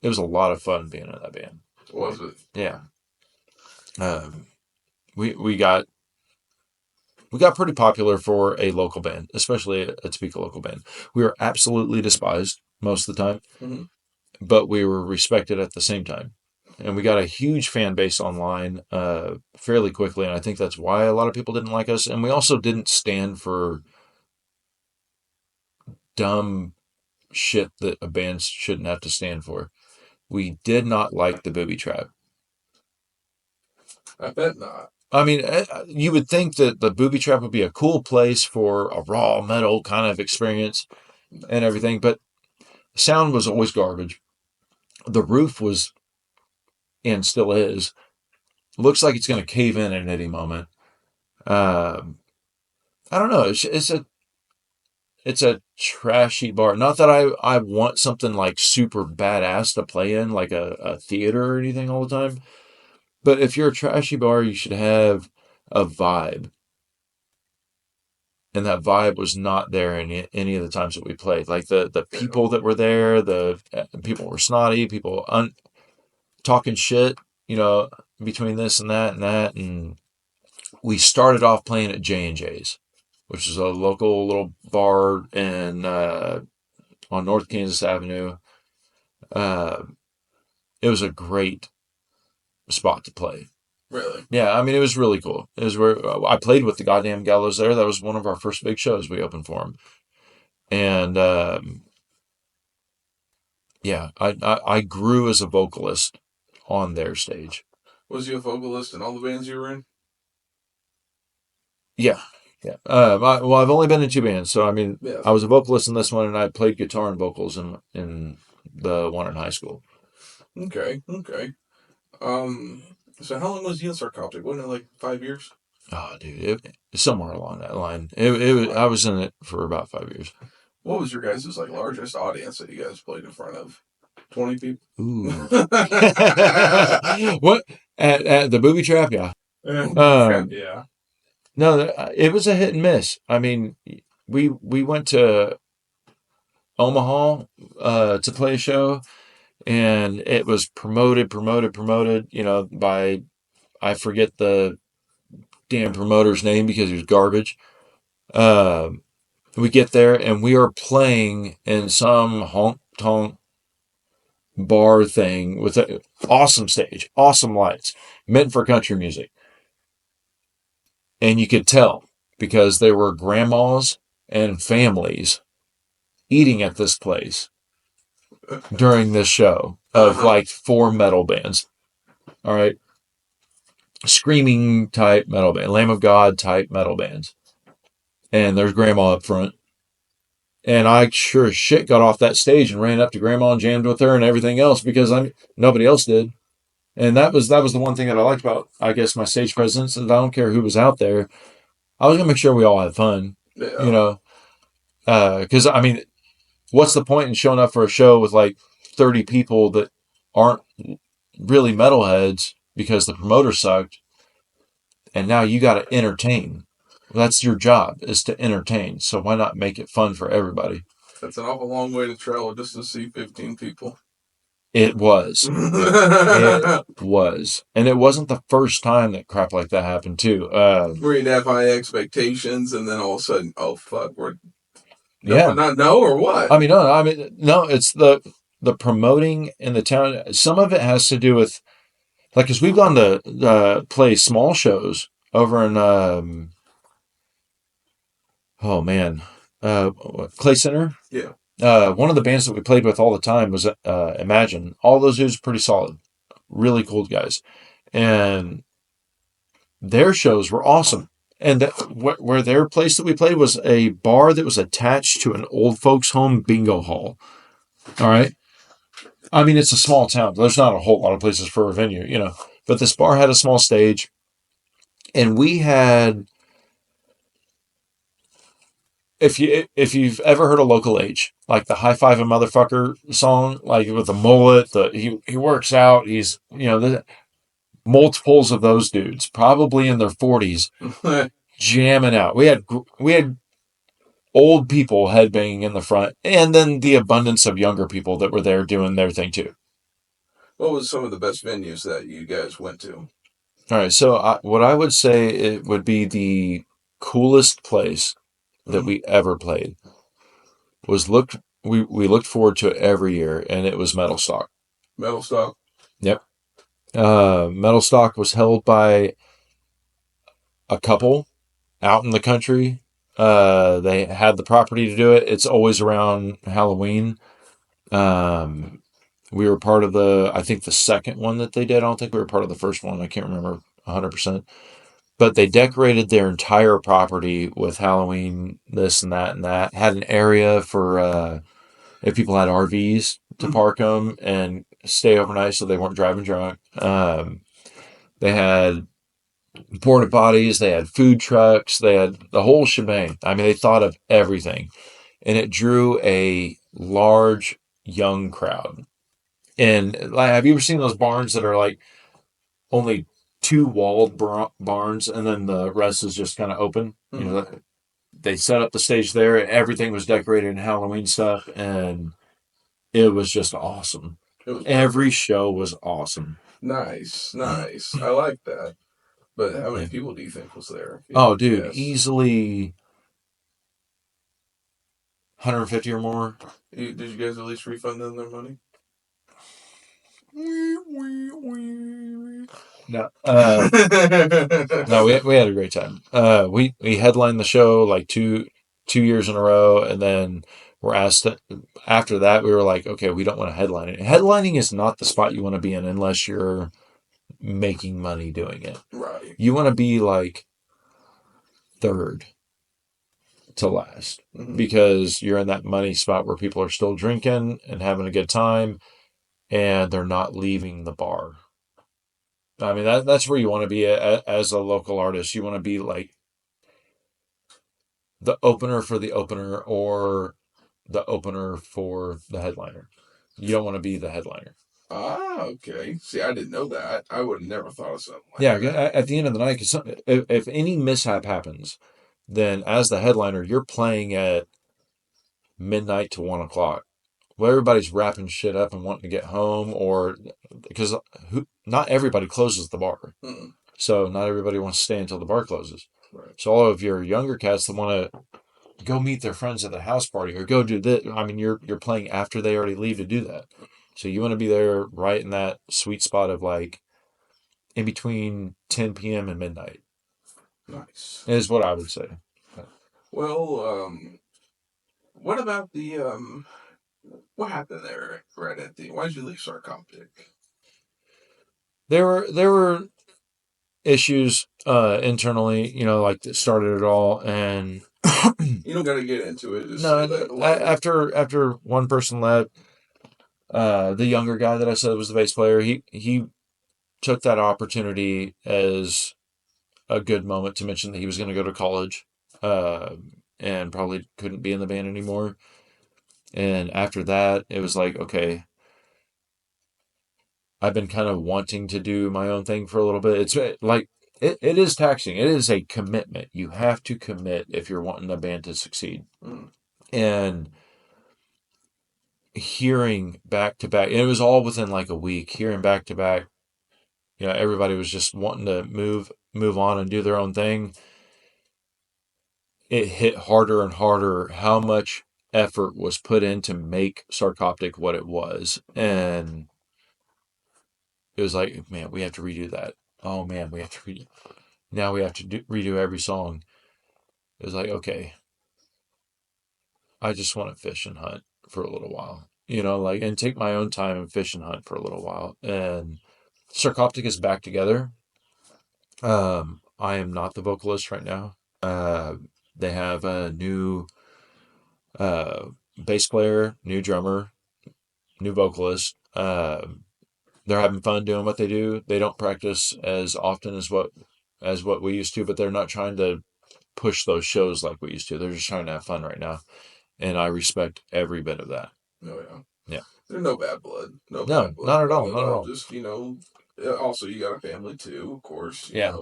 it was a lot of fun being in that band. Was it? Yeah. We got pretty popular for a local band, especially a Topeka local band. We were absolutely despised most of the time, Mm-hmm. but we were respected at the same time. And we got a huge fan base online fairly quickly, and I think that's why a lot of people didn't like us. And we also didn't stand for dumb shit that a band shouldn't have to stand for. We did not like the booby trap. I bet not. I mean, you would think that the booby trap would be a cool place for a raw metal kind of experience and everything, but sound was always garbage. The roof was, and still is, looks like it's going to cave in at any moment. I don't know. It's a trashy bar. Not that I want something like super badass to play in, like a theater or anything all the time. But if you're a trashy bar, you should have a vibe. And that vibe was not there in any of the times that we played. Like the people that were there, the people were snotty, people talking shit, you know, between this and that and that. And we started off playing at J&J's, which is a local little bar in on North Kansas Avenue. It was a great spot to play. Really? Yeah, I mean, it was really cool. It was where I played with the goddamn Gallows there. That was one of our first big shows we opened for them. And yeah, I grew as a vocalist on their stage. Was you a vocalist in all the bands you were in? Yeah, yeah. Well, I've only been in two bands, so I mean, Yeah. I was a vocalist in this one, and I played guitar and vocals in the one in high school. Okay. So how long was you in Sarcoptic? Wasn't it like 5 years? Oh, dude, somewhere along that line. I was in it for about 5 years. What was your guys' like largest audience that you guys played in front of? 20 people? Ooh. What? At the booby trap? Yeah. Yeah. No, it was a hit and miss. I mean, we went to Omaha to play a show, and it was promoted, you know, by, I forget the damn promoter's name because he was garbage. We get there, and we are playing in some honk tonk bar thing with an awesome stage, awesome lights, meant for country music. And you could tell because there were grandmas and families eating at this place during this show of like 4 metal bands. All right. Screaming type metal band, Lamb of God type metal bands. And there's grandma up front. And I sure as shit got off that stage and ran up to grandma and jammed with her and everything else because nobody else did. And that was the one thing that I liked about, I guess, my stage presence is I don't care who was out there. I was gonna make sure we all had fun, Yeah. you know, because I mean, what's the point in showing up for a show with like 30 people that aren't really metalheads because the promoter sucked, and now you got to entertain. That's your job, is to entertain. So why not make it fun for everybody? That's an awful long way to travel just to see 15 people. It was. It was. And it wasn't the first time that crap like that happened, too. Where you'd have high expectations, and then all of a sudden, oh, fuck, yeah. Not know or what? I mean, no, it's the promoting in the town. Some of it has to do with, like, because we've gone to play small shows over in, oh man, Clay Center. Yeah. One of the bands that we played with all the time was Imagine. All those dudes are pretty solid, really cool guys, and their shows were awesome. And where their place that we played was a bar that was attached to an old folks' home bingo hall. All right. I mean, it's a small town. There's not a whole lot of places for a venue, but this bar had a small stage, and we had, if you've ever heard of Local H, like the High Five a Motherfucker song, like with the mullet, he works out, he's the multiples of those dudes, probably in their 40s, jamming out. We had old people headbanging in the front, and then the abundance of younger people that were there doing their thing too. What was some of the best venues that you guys went to? All right, so what I would say it would be the coolest place that we ever played was we looked forward to it every year, and it was Metal Stock. Metal Stock. Yep. Metal Stock was held by a couple out in the country. They had the property to do it. It's always around Halloween. We were part of I think the second one that they did. I don't think we were part of the first one. I can't remember 100%. But they decorated their entire property with Halloween, this and that and that. Had an area for if people had RVs to park them and stay overnight so they weren't driving drunk. They had porta potties, they had food trucks, they had the whole shebang. I mean, they thought of everything. And it drew a large young crowd. And like, have you ever seen those barns that are like only two walled barns and then the rest is just kind of open? They set up the stage there and everything was decorated in Halloween stuff, and it was just awesome. Every show was awesome. Nice. I like that. But how many people do you think was there? Oh, dude, yes. Easily 150 or more. Did you guys at least refund them their money? No. No, we had a great time. We headlined the show like two years in a row, and then we're asked after that. We were like, okay, we don't want to headline it. Headlining is not the spot you want to be in unless you're making money doing it. Right. You want to be like third to last, because you're in that money spot where people are still drinking and having a good time, and they're not leaving the bar. I mean, that's where you want to be as a local artist. You want to be like the opener for the opener or the opener for the headliner. You don't want to be the headliner. Ah, okay. See, I didn't know that. I would have never thought of something like that. Yeah, at the end of the night, because if any mishap happens, then as the headliner, you're playing at midnight to 1 o'clock. Well, everybody's wrapping shit up and wanting to get home, or because not everybody closes the bar. So not everybody wants to stay until the bar closes. Right. So all of your younger cats that want to go meet their friends at the house party or go do this, I mean, you're playing after they already leave to do that. So you want to be there right in that sweet spot of like in between 10 p.m. and midnight. Nice. Is what I would say. Well, what about what happened there right at why did you leave Sarcoptic? There were issues internally, like that started it all, and you don't got to get into it. Just no, after one person left, the younger guy that I said was the bass player, he took that opportunity as a good moment to mention that he was going to go to college, and probably couldn't be in the band anymore. And after that, it was like, okay, I've been kind of wanting to do my own thing for a little bit. It's like, it is taxing. It is a commitment. You have to commit if you're wanting a band to succeed. And hearing back to back, and it was all within like a week, hearing back to back, everybody was just wanting to move on and do their own thing. It hit harder and harder how much effort was put in to make Sarcoptic what it was. And it was like, man, we have to redo that. Oh man, we have to redo. Now we have to redo every song. It was like, okay, I just want to fish and hunt for a little while, like, and take my own time and fish and hunt for a little while. And Sarcoptic is back together. I am not the vocalist right now. They have a new uh, bass player, new drummer, new vocalist. They're having fun doing what they do. They don't practice as often as what we used to, but they're not trying to push those shows like we used to. They're just trying to have fun right now, and I respect every bit of that. Oh yeah. Yeah. There's no bad blood. No, No, bad blood. not at all. Not at all. Just, also you got a family too, of course. Yeah.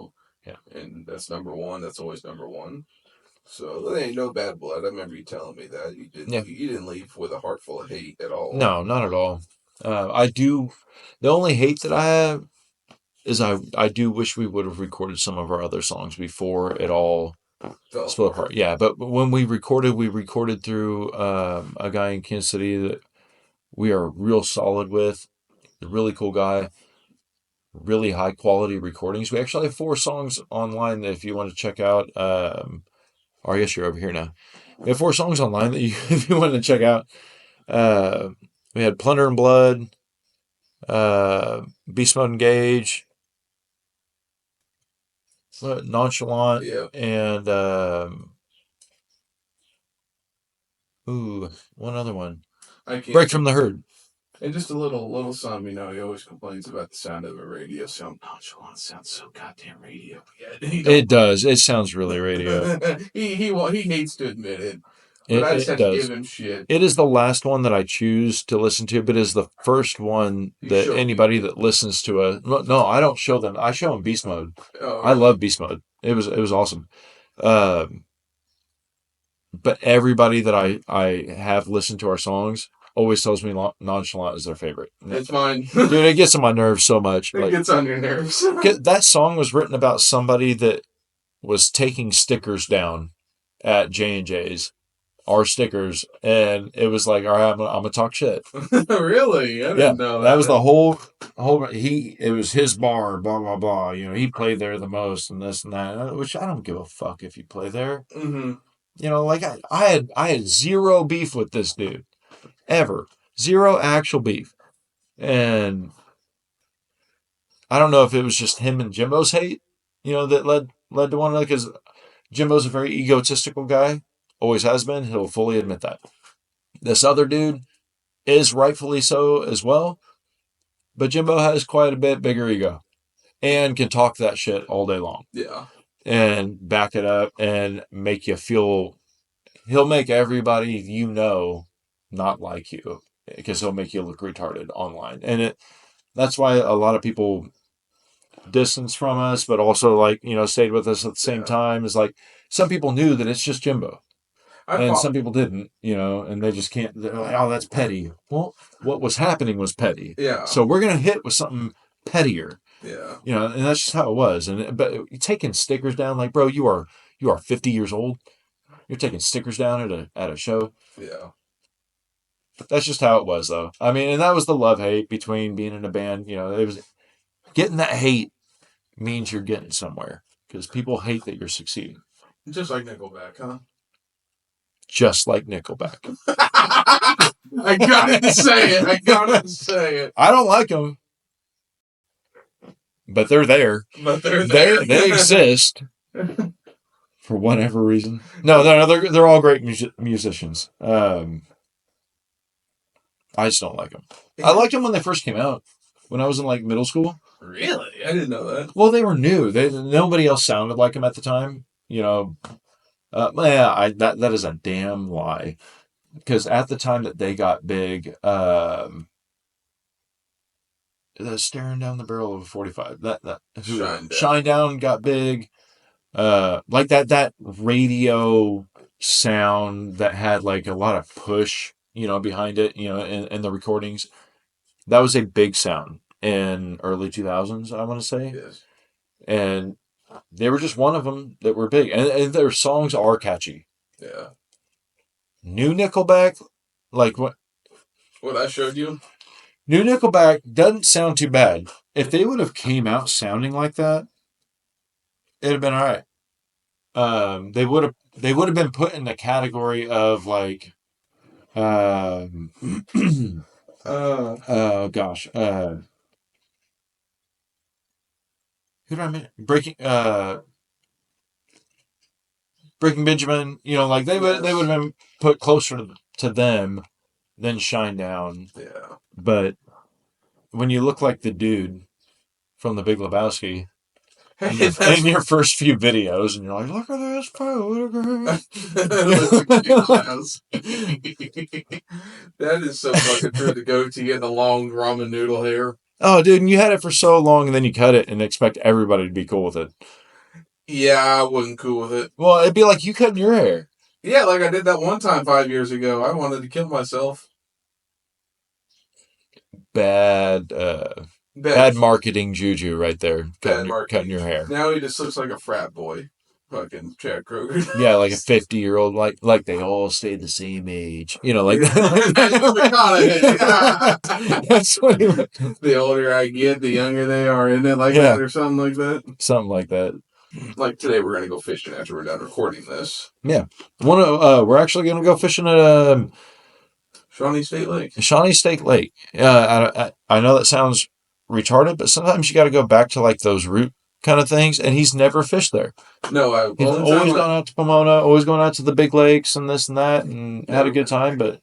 Yeah. And that's number one. That's always number one. So there ain't no bad blood. I remember you telling me that. You didn't leave with a heart full of hate at all. No, not at all. I do. The only hate that I have is I do wish we would have recorded some of our other songs before it all split apart. Yeah, but when we recorded through a guy in Kansas City that we are real solid with, a really cool guy, really high quality recordings. We actually have 4 songs online that if you want to check out. Or I guess you're over here now. We have 4 songs online that if you want to check out. We had Plunder and Blood, Beast Mode Engage, Nonchalant, Yeah. and one other one. Break from the Herd. And just a little something, he always complains about the sound of a radio sound. Nonchalant sounds so goddamn radio. Yeah, it does. It sounds really radio. he hates to admit it. But I just have to give him shit. It is the last one that I choose to listen to, but is the first one that anybody that listens to a... No, I don't show them. I show them Beast Mode. Oh, I love Beast Mode. It was awesome. But everybody that I have listened to our songs always tells me Nonchalant is their favorite. It's mine. Dude, it gets on my nerves so much. It gets on your nerves. That song was written about somebody that was taking stickers down at J&J's. Our stickers, and it was like, all right, I'm gonna talk shit. Really? I didn't know that was the whole. It was his bar, blah blah blah. He played there the most, and this and that. Which I don't give a fuck if you play there. Mm-hmm. Like I had zero beef with this dude, ever, zero actual beef, and I don't know if it was just him and Jimbo's hate, that led to one another, because Jimbo's a very egotistical guy. Always has been. He'll fully admit that. This other dude is rightfully so as well. But Jimbo has quite a bit bigger ego. And can talk that shit all day long. Yeah. And back it up and make you feel... He'll make everybody not like you. Because he'll make you look retarded online. And that's why a lot of people distance from us, but also stayed with us at the same time. Is like, some people knew that it's just Jimbo. And some people didn't, and they just can't. They're like, oh, that's petty. Well, what was happening was petty. Yeah. So we're gonna hit with something pettier. Yeah. And that's just how it was. But taking stickers down, like, bro, you are 50 years old. You're taking stickers down at a show. Yeah. That's just how it was, though. I mean, and that was the love-hate between being in a band. It was getting that hate means you're getting somewhere, because people hate that you're succeeding. Just like Nickelback, huh? Just like Nickelback. I got to say it. I don't like them, but they're there. They exist for whatever reason. No, they're all great musicians. I just don't like them. I liked them when they first came out, when I was in middle school. Really? I didn't know that. Well, they were new. Nobody else sounded like them at the time. That is a damn lie. Because at the time that they got big, staring down the barrel of a 45. Shinedown got big. Like that radio sound that had a lot of push, behind it, in the recordings. That was a big sound in early 2000s, I want to say. Yes. And they were just one of them that were big. And their songs are catchy. Yeah. New Nickelback, what I showed you? New Nickelback doesn't sound too bad. If they would have came out sounding like that, it'd have been all right. They would have been put in the category of Oh gosh. Who did I mean? Breaking Benjamin. You know, like they would have been put closer to them than Shinedown. Yeah. But when you look like the dude from The Big Lebowski in your first few videos, and you're like, look at this photograph. That is so fucking true. The goatee and the long ramen noodle hair. Oh, dude, and you had it for so long, and then you cut it and expect everybody to be cool with it. Yeah, I wasn't cool with it. Well, it'd be like you cutting your hair. Yeah, like I did that one time 5 years ago. I wanted to kill myself. Bad marketing juju right there. Cutting your hair. Now he just looks like a frat boy. Fucking Chad Kroger. Yeah, like a 50-year-old, like they all stay the same age. You know, like that's what he looked. The older I get, the younger they are, isn't it? Like that or something like that. Something like that. Like today, we're gonna go fishing after we're done recording this. Yeah, we're actually gonna go fishing at Shawnee State Lake. Shawnee State Lake. I know that sounds retarded, but sometimes you got to go back to like those root kind of things, and he's never fished there. No, he's always gone out to Pomona, always going out to the big lakes and this and that, and had a good time, but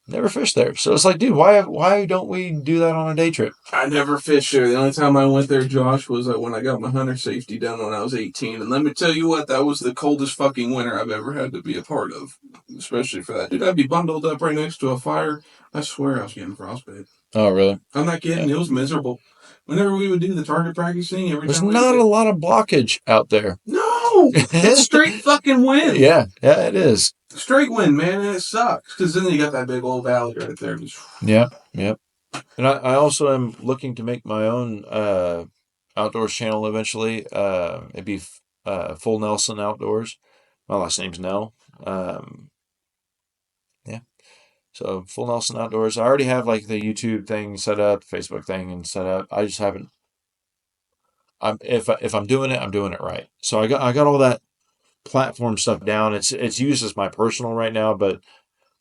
never fished there. So it's like, dude, why don't we do that on a day trip? I never fished there. The only time I went there, Josh, was when I got my hunter safety done when I was 18. And let me tell you what, that was the coldest fucking winter I've ever had to be a part of. Especially for that. Dude, I'd be bundled up right next to a fire. I swear I was getting frostbite. Oh, really? I'm not kidding. Yeah. It was miserable. Whenever we would do the target practicing, there's not a lot of blockage out there. No! It's straight fucking wind. Yeah, it is. Straight wind, man, and it sucks. Because then you got that big old valley right there. Yeah. And I also am looking to make my own outdoors channel eventually. It'd be Full Nelson Outdoors. My last name's Nell. Yeah. So Full Nelson Outdoors. I already have like the YouTube thing set up, Facebook thing and set up. I just haven't. If I'm doing it, I'm doing it right. So I got all that platform stuff down. It's used as my personal right now, but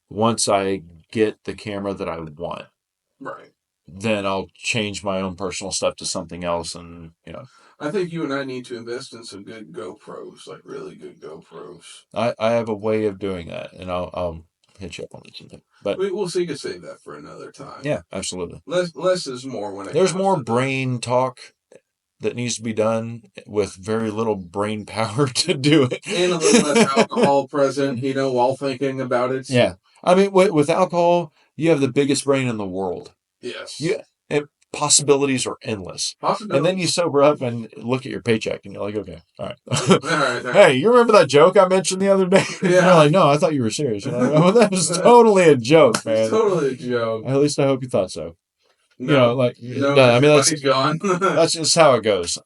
once I get the camera that I want, right, then I'll change my own personal stuff to something else, and I think you and I need to invest in some good GoPros, like really good GoPros. I have a way of doing that, and I'll hit you up on it. But we'll see. You can save that for another time. Yeah, absolutely. Less is more when there's more brain talk that needs to be done with very little brain power to do it. And a little less alcohol present, while thinking about it. Yeah. I mean, with alcohol, you have the biggest brain in the world. Yes. Yeah. Possibilities are endless. And then you sober up and look at your paycheck and you're like, okay, all right. All right. Hey, you remember that joke I mentioned the other day? Yeah. You're like, no, I thought you were serious. Like, oh, that was totally a joke, man. It's totally a joke. At least I hope you thought so. No, I mean, that's gone. That's just how it goes.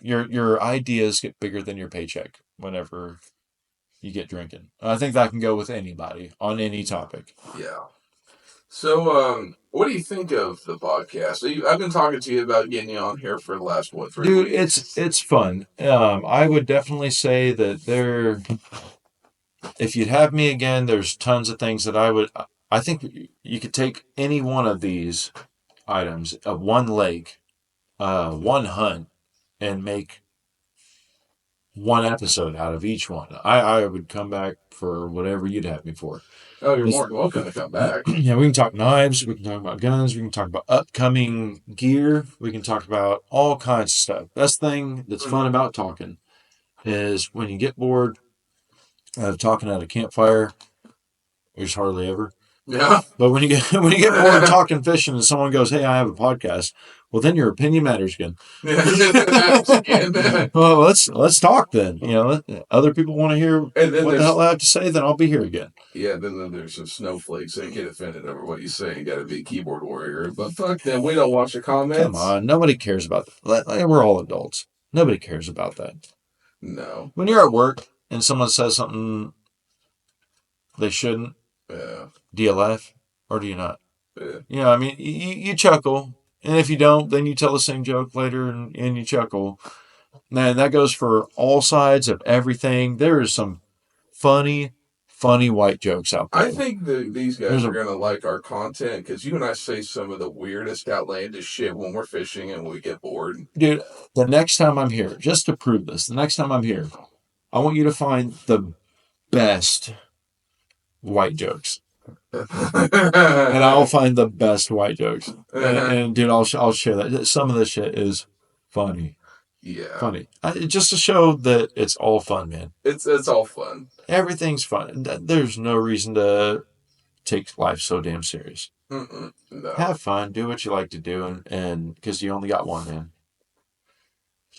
Your ideas get bigger than your paycheck whenever you get drinking. I think that can go with anybody on any topic. Yeah. So, what do you think of the podcast? I've been talking to you about getting you on here for the last 3 Dude, weeks. it's fun. I would definitely say that if you'd have me again, there's tons of things that I think you could take any one of these items of one lake, one hunt, and make one episode out of each one. I would come back for whatever you'd have me for. Oh, you're more than welcome to come back. Yeah, we can talk knives, we can talk about guns, we can talk about upcoming gear, we can talk about all kinds of stuff. Best thing that's fun about talking is when you get bored of talking at a campfire, which is hardly ever. Yeah. But when you get bored of talking fishing and someone goes, "Hey, I have a podcast," well, then your opinion matters again. Well, let's talk then. Other people want to hear what the hell I have to say, then I'll be here again. Yeah, then there's some snowflakes that get offended over what you say. You got to be a keyboard warrior. But fuck them. We don't watch the comments. Come on, nobody cares about that. We're all adults. Nobody cares about that. No. When you're at work and someone says something they shouldn't, yeah. Do you laugh or do you not? Yeah. I mean, you chuckle, and if you don't, then you tell the same joke later and you chuckle. And that goes for all sides of everything. There is some funny funny white jokes out there. I think these guys There's are a- going to like our content because you and I say some of the weirdest, outlandish shit when we're fishing and we get bored. Dude, the next time I'm here, just to prove this, the next time I'm here, I want you to find the best white jokes. And I'll find the best white jokes. And dude, I'll share that. Some of this shit is funny. Yeah. Funny. Just to show that it's all fun, man. It's all fun. Everything's fun. There's no reason to take life so damn serious. No. Have fun. Do what you like to do. And because you only got one, man.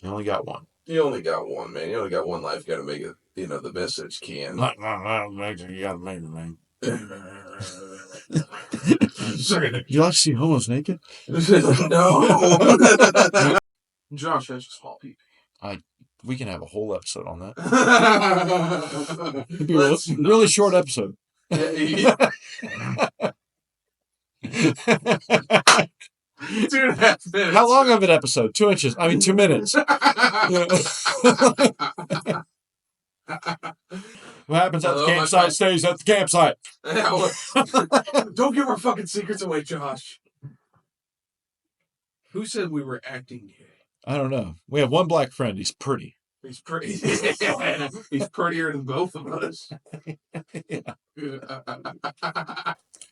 You only got one. You only got one, man. You only got one life. You got to make it, the best that you can. You gotta make it, man. You like to see homos naked? No. Josh has a small pee. We can have a whole episode on that. It'd It'd be a really short episode. 2.5 minutes. How long of an episode? 2 inches. 2 minutes. What happens at the campsite stays at the campsite. Don't give our fucking secrets away, Josh. Who said we were acting gay? I don't know. We have one black friend. He's pretty. He's pretty. He's prettier than both of us.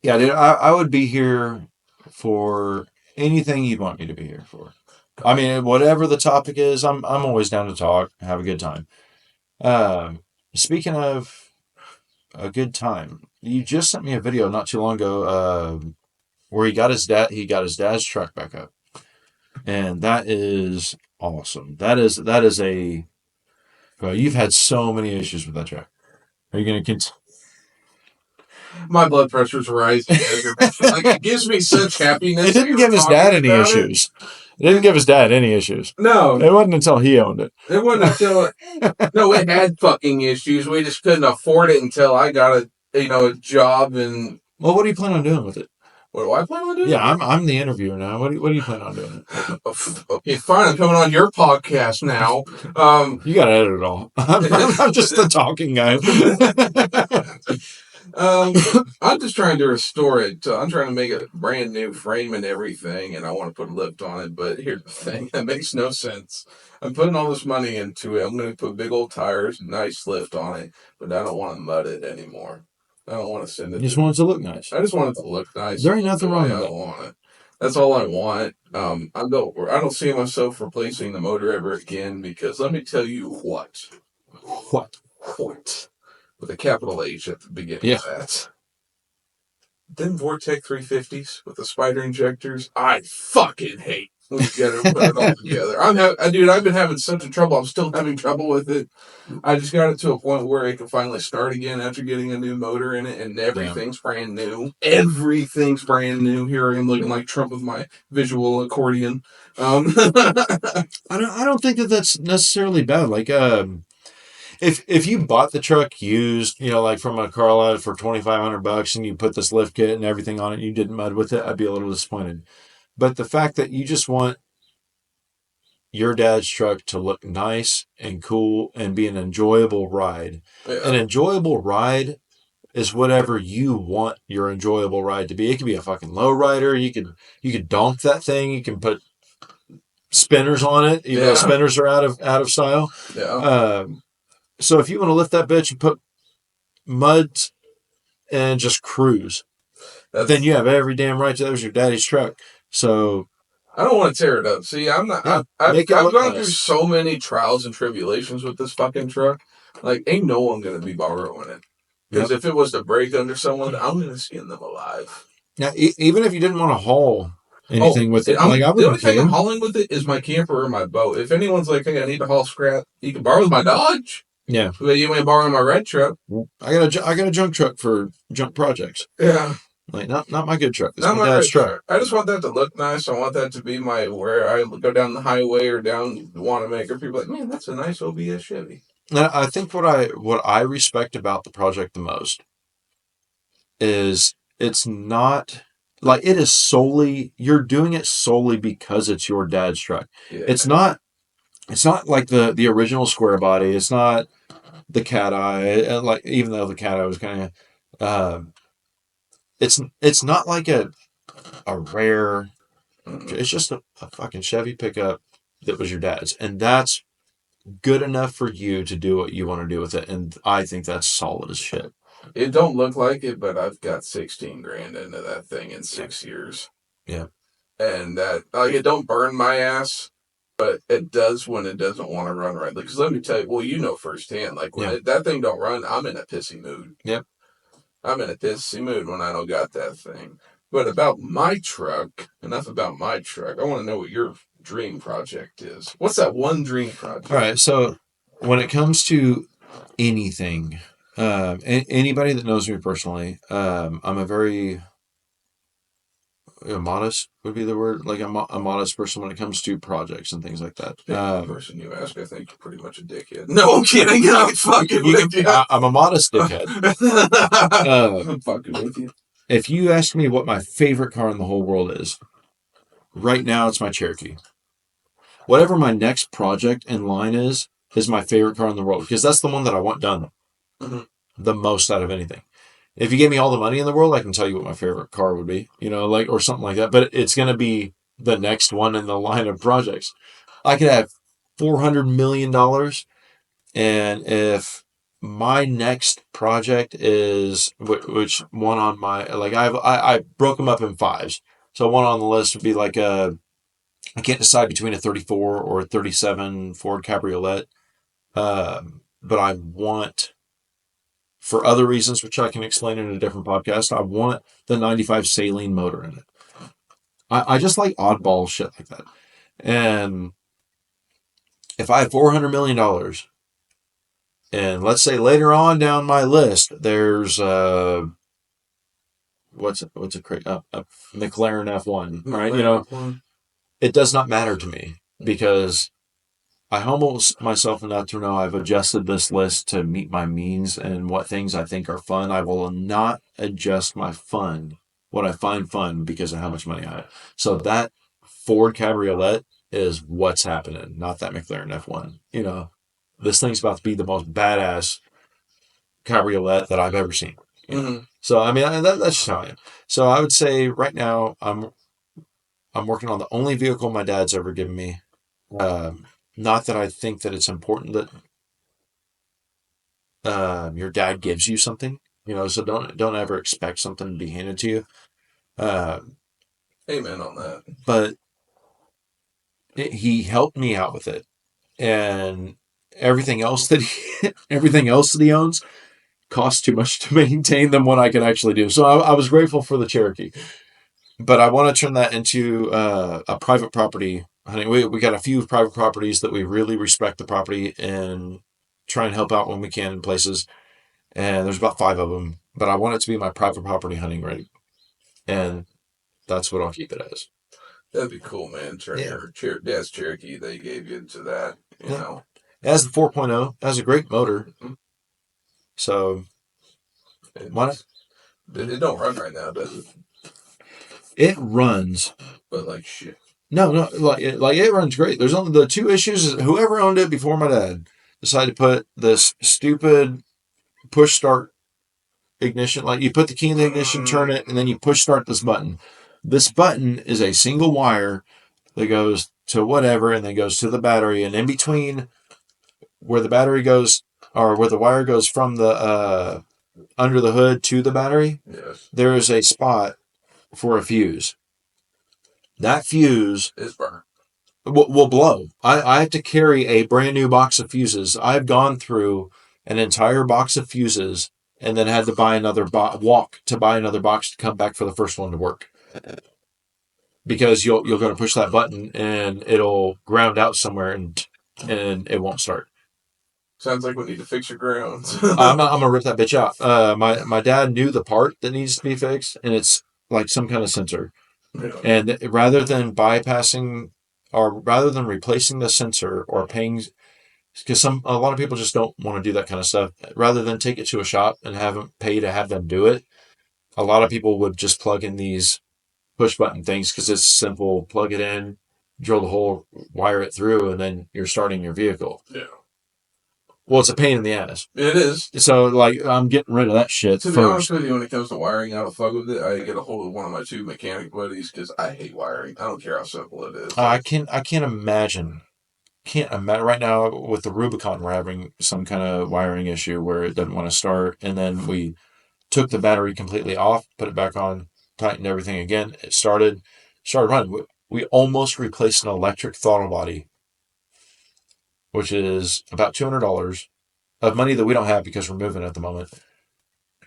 Yeah, dude. I would be here for anything you'd want me to be here for. Whatever the topic is, I'm always down to talk, have a good time. Speaking of a good time, you just sent me a video not too long ago where he got his dad's truck back up, and that is awesome. That is a. Well, you've had so many issues with that truck. Are you going to continue? My blood pressure's rising. It gives me such happiness. It didn't give his dad any issues. It didn't give his dad any issues. No. It wasn't until he owned it. It wasn't until... No, it had fucking issues. We just couldn't afford it until I got a job and... Well, what do you plan on doing with it? What do I plan on doing? Yeah, I'm the interviewer now. What do you plan on doing? Okay, fine. I'm coming on your podcast now. You got to edit it all. I'm just the talking guy. I'm just trying to restore it. I'm trying to make a brand new frame and everything, and I want to put a lift on it. But here's the thing: that makes no sense. I'm putting all this money into it. I'm going to put big old tires, nice lift on it, but I don't want to mud it anymore. I don't want to send it. You just want it to look nice. I just want it to look nice. There ain't nothing wrong with I want it. That's all I want. I don't see myself replacing the motor ever again because let me tell you what. What? With a capital H at the beginning of that. Them Vortec 350s with the spider injectors, I fucking hate. We gotta put it all together. I've been having such a trouble. I'm still having trouble with it. I just got it to a point where it can finally start again after getting a new motor in it, and everything's brand new. Everything's brand new. Here I am looking like Trump with my visual accordion. I don't think that's necessarily bad. Like, if you bought the truck used, like from a car lot for $2,500 and you put this lift kit and everything on it, you didn't mud with it, I'd be a little disappointed. But the fact that you just want your dad's truck to look nice and cool and be an enjoyable ride. Yeah. An enjoyable ride is whatever you want your enjoyable ride to be. It could be a fucking low rider. You could donk that thing. You can put spinners on it, even though spinners are out of style. Yeah. So if you want to lift that bitch and put mud and just cruise, then you have every damn right to that was your daddy's truck. So I don't want to tear it up. See, I'm not. Yeah, I've gone through so many trials and tribulations with this fucking truck. Like, ain't no one gonna be borrowing it because if it was to break under someone, I'm gonna skin them alive. Now, even if you didn't want to haul anything with it, the only thing I'm hauling with it is my camper or my boat. If anyone's like, "Hey, I need to haul scrap," you can borrow my Dodge. Yeah, but you may borrow my red truck. I got a junk truck for junk projects. Yeah. Like not my good truck. It's not my dad's truck. I just want that to look nice. I want that to be where I go down the highway or down Wanamaker. People are like, man, that's a nice OBS Chevy. And I think what I respect about the project the most is it's not like it is solely you're doing it solely because it's your dad's truck. Yeah. It's not like the original square body. It's not the cat eye, like even though the cat eye was kind of, it's not like a rare. It's just a fucking Chevy pickup that was your dad's, and that's good enough for you to do what you want to do with it. And I think that's solid as shit. It don't look like it, but I've got 16 grand into that thing in 6 years. Yeah. And that, like, it don't burn my ass, but it does when it doesn't want to run right. Because let me tell you, well, you know firsthand, like, when that thing don't run, I'm in a pissy mood. Yep. I'm in a pissy mood when I don't got that thing. But about my truck, enough about my truck. I want to know what your dream project is. What's that one dream project? All right. So when it comes to anything, anybody that knows me personally, I'm a very modest would be the word. Like a modest person when it comes to projects and things like that. The person you ask, I think you're pretty much a dickhead. No, I'm kidding. I'm fucking with you. I'm a modest dickhead. I'm fucking with you. If you ask me what my favorite car in the whole world is, right now it's my Cherokee. Whatever my next project in line is my favorite car in the world because that's the one that I want done the most out of anything. If you gave me all the money in the world, I can tell you what my favorite car would be, like, or something like that. But it's going to be the next one in the line of projects. I could have $400 million. And if my next project is, which one on my, like, I broke them up in fives. So one on the list would be like I can't decide between a 34 or a 37 Ford Cabriolet. But I want, for other reasons, which I can explain in a different podcast, I want the 95 Saline motor in it. I just like oddball shit like that. And if I have $400 million, and let's say later on down my list, there's what's a McLaren F1, right? It does not matter to me because I humble myself enough to know I've adjusted this list to meet my means and what things I think are fun. I will not adjust my fun, what I find fun, because of how much money I have. So that Ford Cabriolet is what's happening, not that McLaren F1. This thing's about to be the most badass cabriolet that I've ever seen. So, I mean, that's just how I am. So I would say right now I'm working on the only vehicle my dad's ever given me. Not that I think that it's important that your dad gives you something, so don't ever expect something to be handed to you. Amen on that. But he helped me out with it, and everything else that he owns costs too much to maintain than what I can actually do. So I was grateful for the Cherokee, but I want to turn that into a private property. We got a few private properties that we really respect the property and try and help out when we can in places. And there's about 5 of them, but I want it to be my private property hunting ready. And that's what I'll keep it as. That'd be cool, man. Turn your dad's Cherokee they gave you into that, you know. It has the 4.0. It has a great motor. So, why not? It don't run right now, does it? It runs. But like shit. No, like it runs great. There's only the 2 issues. Whoever owned it before my dad decided to put this stupid push start ignition. Like you put the key in the ignition, turn it, and then you push start this button. This button is a single wire that goes to whatever and then goes to the battery. And in between where the battery goes, or where the wire goes from the under the hood to the battery, there is a spot for a fuse. That fuse is burnt. Will blow. I have to carry a brand new box of fuses. I've gone through an entire box of fuses and then had to buy another walk to buy another box to come back for the first one to work. Because you're going to push that button and it'll ground out somewhere and it won't start. Sounds like we need to fix your grounds. I'm gonna rip that bitch out. My dad knew the part that needs to be fixed, and it's like some kind of sensor. Yeah. And rather than replacing the sensor or paying, because a lot of people just don't want to do that kind of stuff. Rather than take it to a shop and pay to have them do it, a lot of people would just plug in these push button things because it's simple. Plug it in, drill the hole, wire it through, and then you're starting your vehicle. Yeah. Well, it's a pain in the ass. It is. So, like, I'm getting rid of that shit To be honest first. with you, when it comes to wiring, I don't fuck with it. I get a hold of one of my 2 mechanic buddies because I hate wiring. I don't care how simple it is. I can't imagine. Can't imagine right now with the Rubicon. We're having some kind of wiring issue where it doesn't want to start, and then we took the battery completely off, put it back on, tightened everything again. It started running. We almost replaced an electric throttle body, which is about $200 of money that we don't have because we're moving at the moment.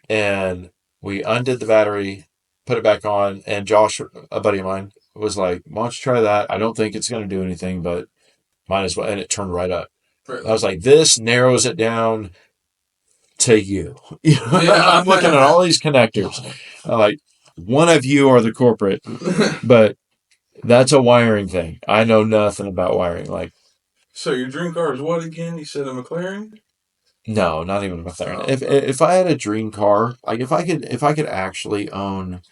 And we undid the battery, put it back on, and Josh, a buddy of mine, was like, "Why don't you try that? I don't think it's going to do anything, but might as well." And it turned right up. Really? I was like, "This narrows it down to you." Yeah. I'm looking at all these connectors. I'm like, one of you are the corporate, but that's a wiring thing. I know nothing about wiring. Like, So your dream car is what again? You said a McLaren? no, not even a McLaren. Oh. If I had a dream car, like if I could actually own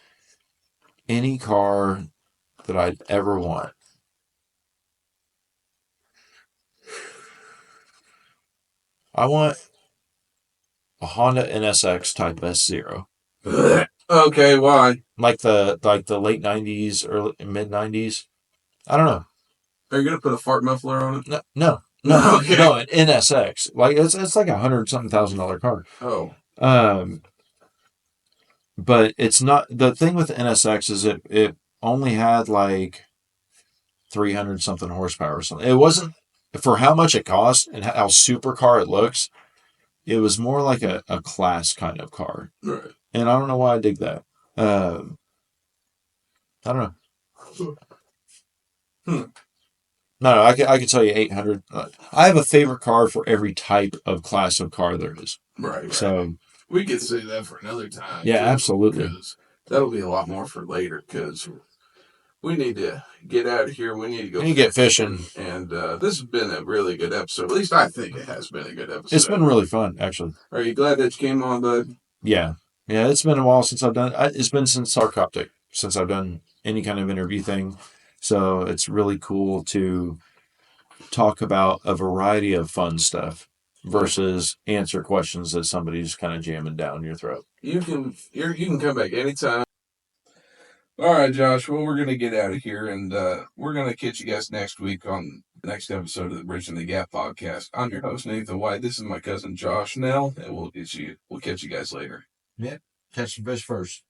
any car that I'd ever want, I want a Honda NSX Type S0. Okay, why? Like the late '90s, early mid '90s. I don't know. Are you gonna put a fart muffler on it? No, Okay. no, an NSX. Like it's like $100-something thousand car. Oh. But it's not, the thing with the NSX is it only had like 300 something horsepower or something. It wasn't, for how much it cost and how super car it looks. It was more like a class kind of car, Right. and I don't know why I dig that. I don't know. No, I can tell you 800. I have a favorite car for every type of class of car there is. Right. So we could say that for another time. yeah, too, absolutely. Because that'll be a lot more for later. Because we need to get out of here. We need to go. And you get fishing. And this has been a really good episode. At least I think it has been a good episode. It's been really fun, actually. Are you glad that you came on, bud? Yeah. It's been a while since I've done. It's been since Sarcoptic since I've done any kind of interview thing. So it's really cool to talk about a variety of fun stuff versus answer questions that somebody's kind of jamming down your throat. You can come back anytime. All right, Josh. Well, we're gonna get out of here, and we're gonna catch you guys next week on the next episode of the Bridging the Gap podcast. I'm your host, Nathan White. This is my cousin Josh Nell, and we'll catch you guys later. Catch the fish first.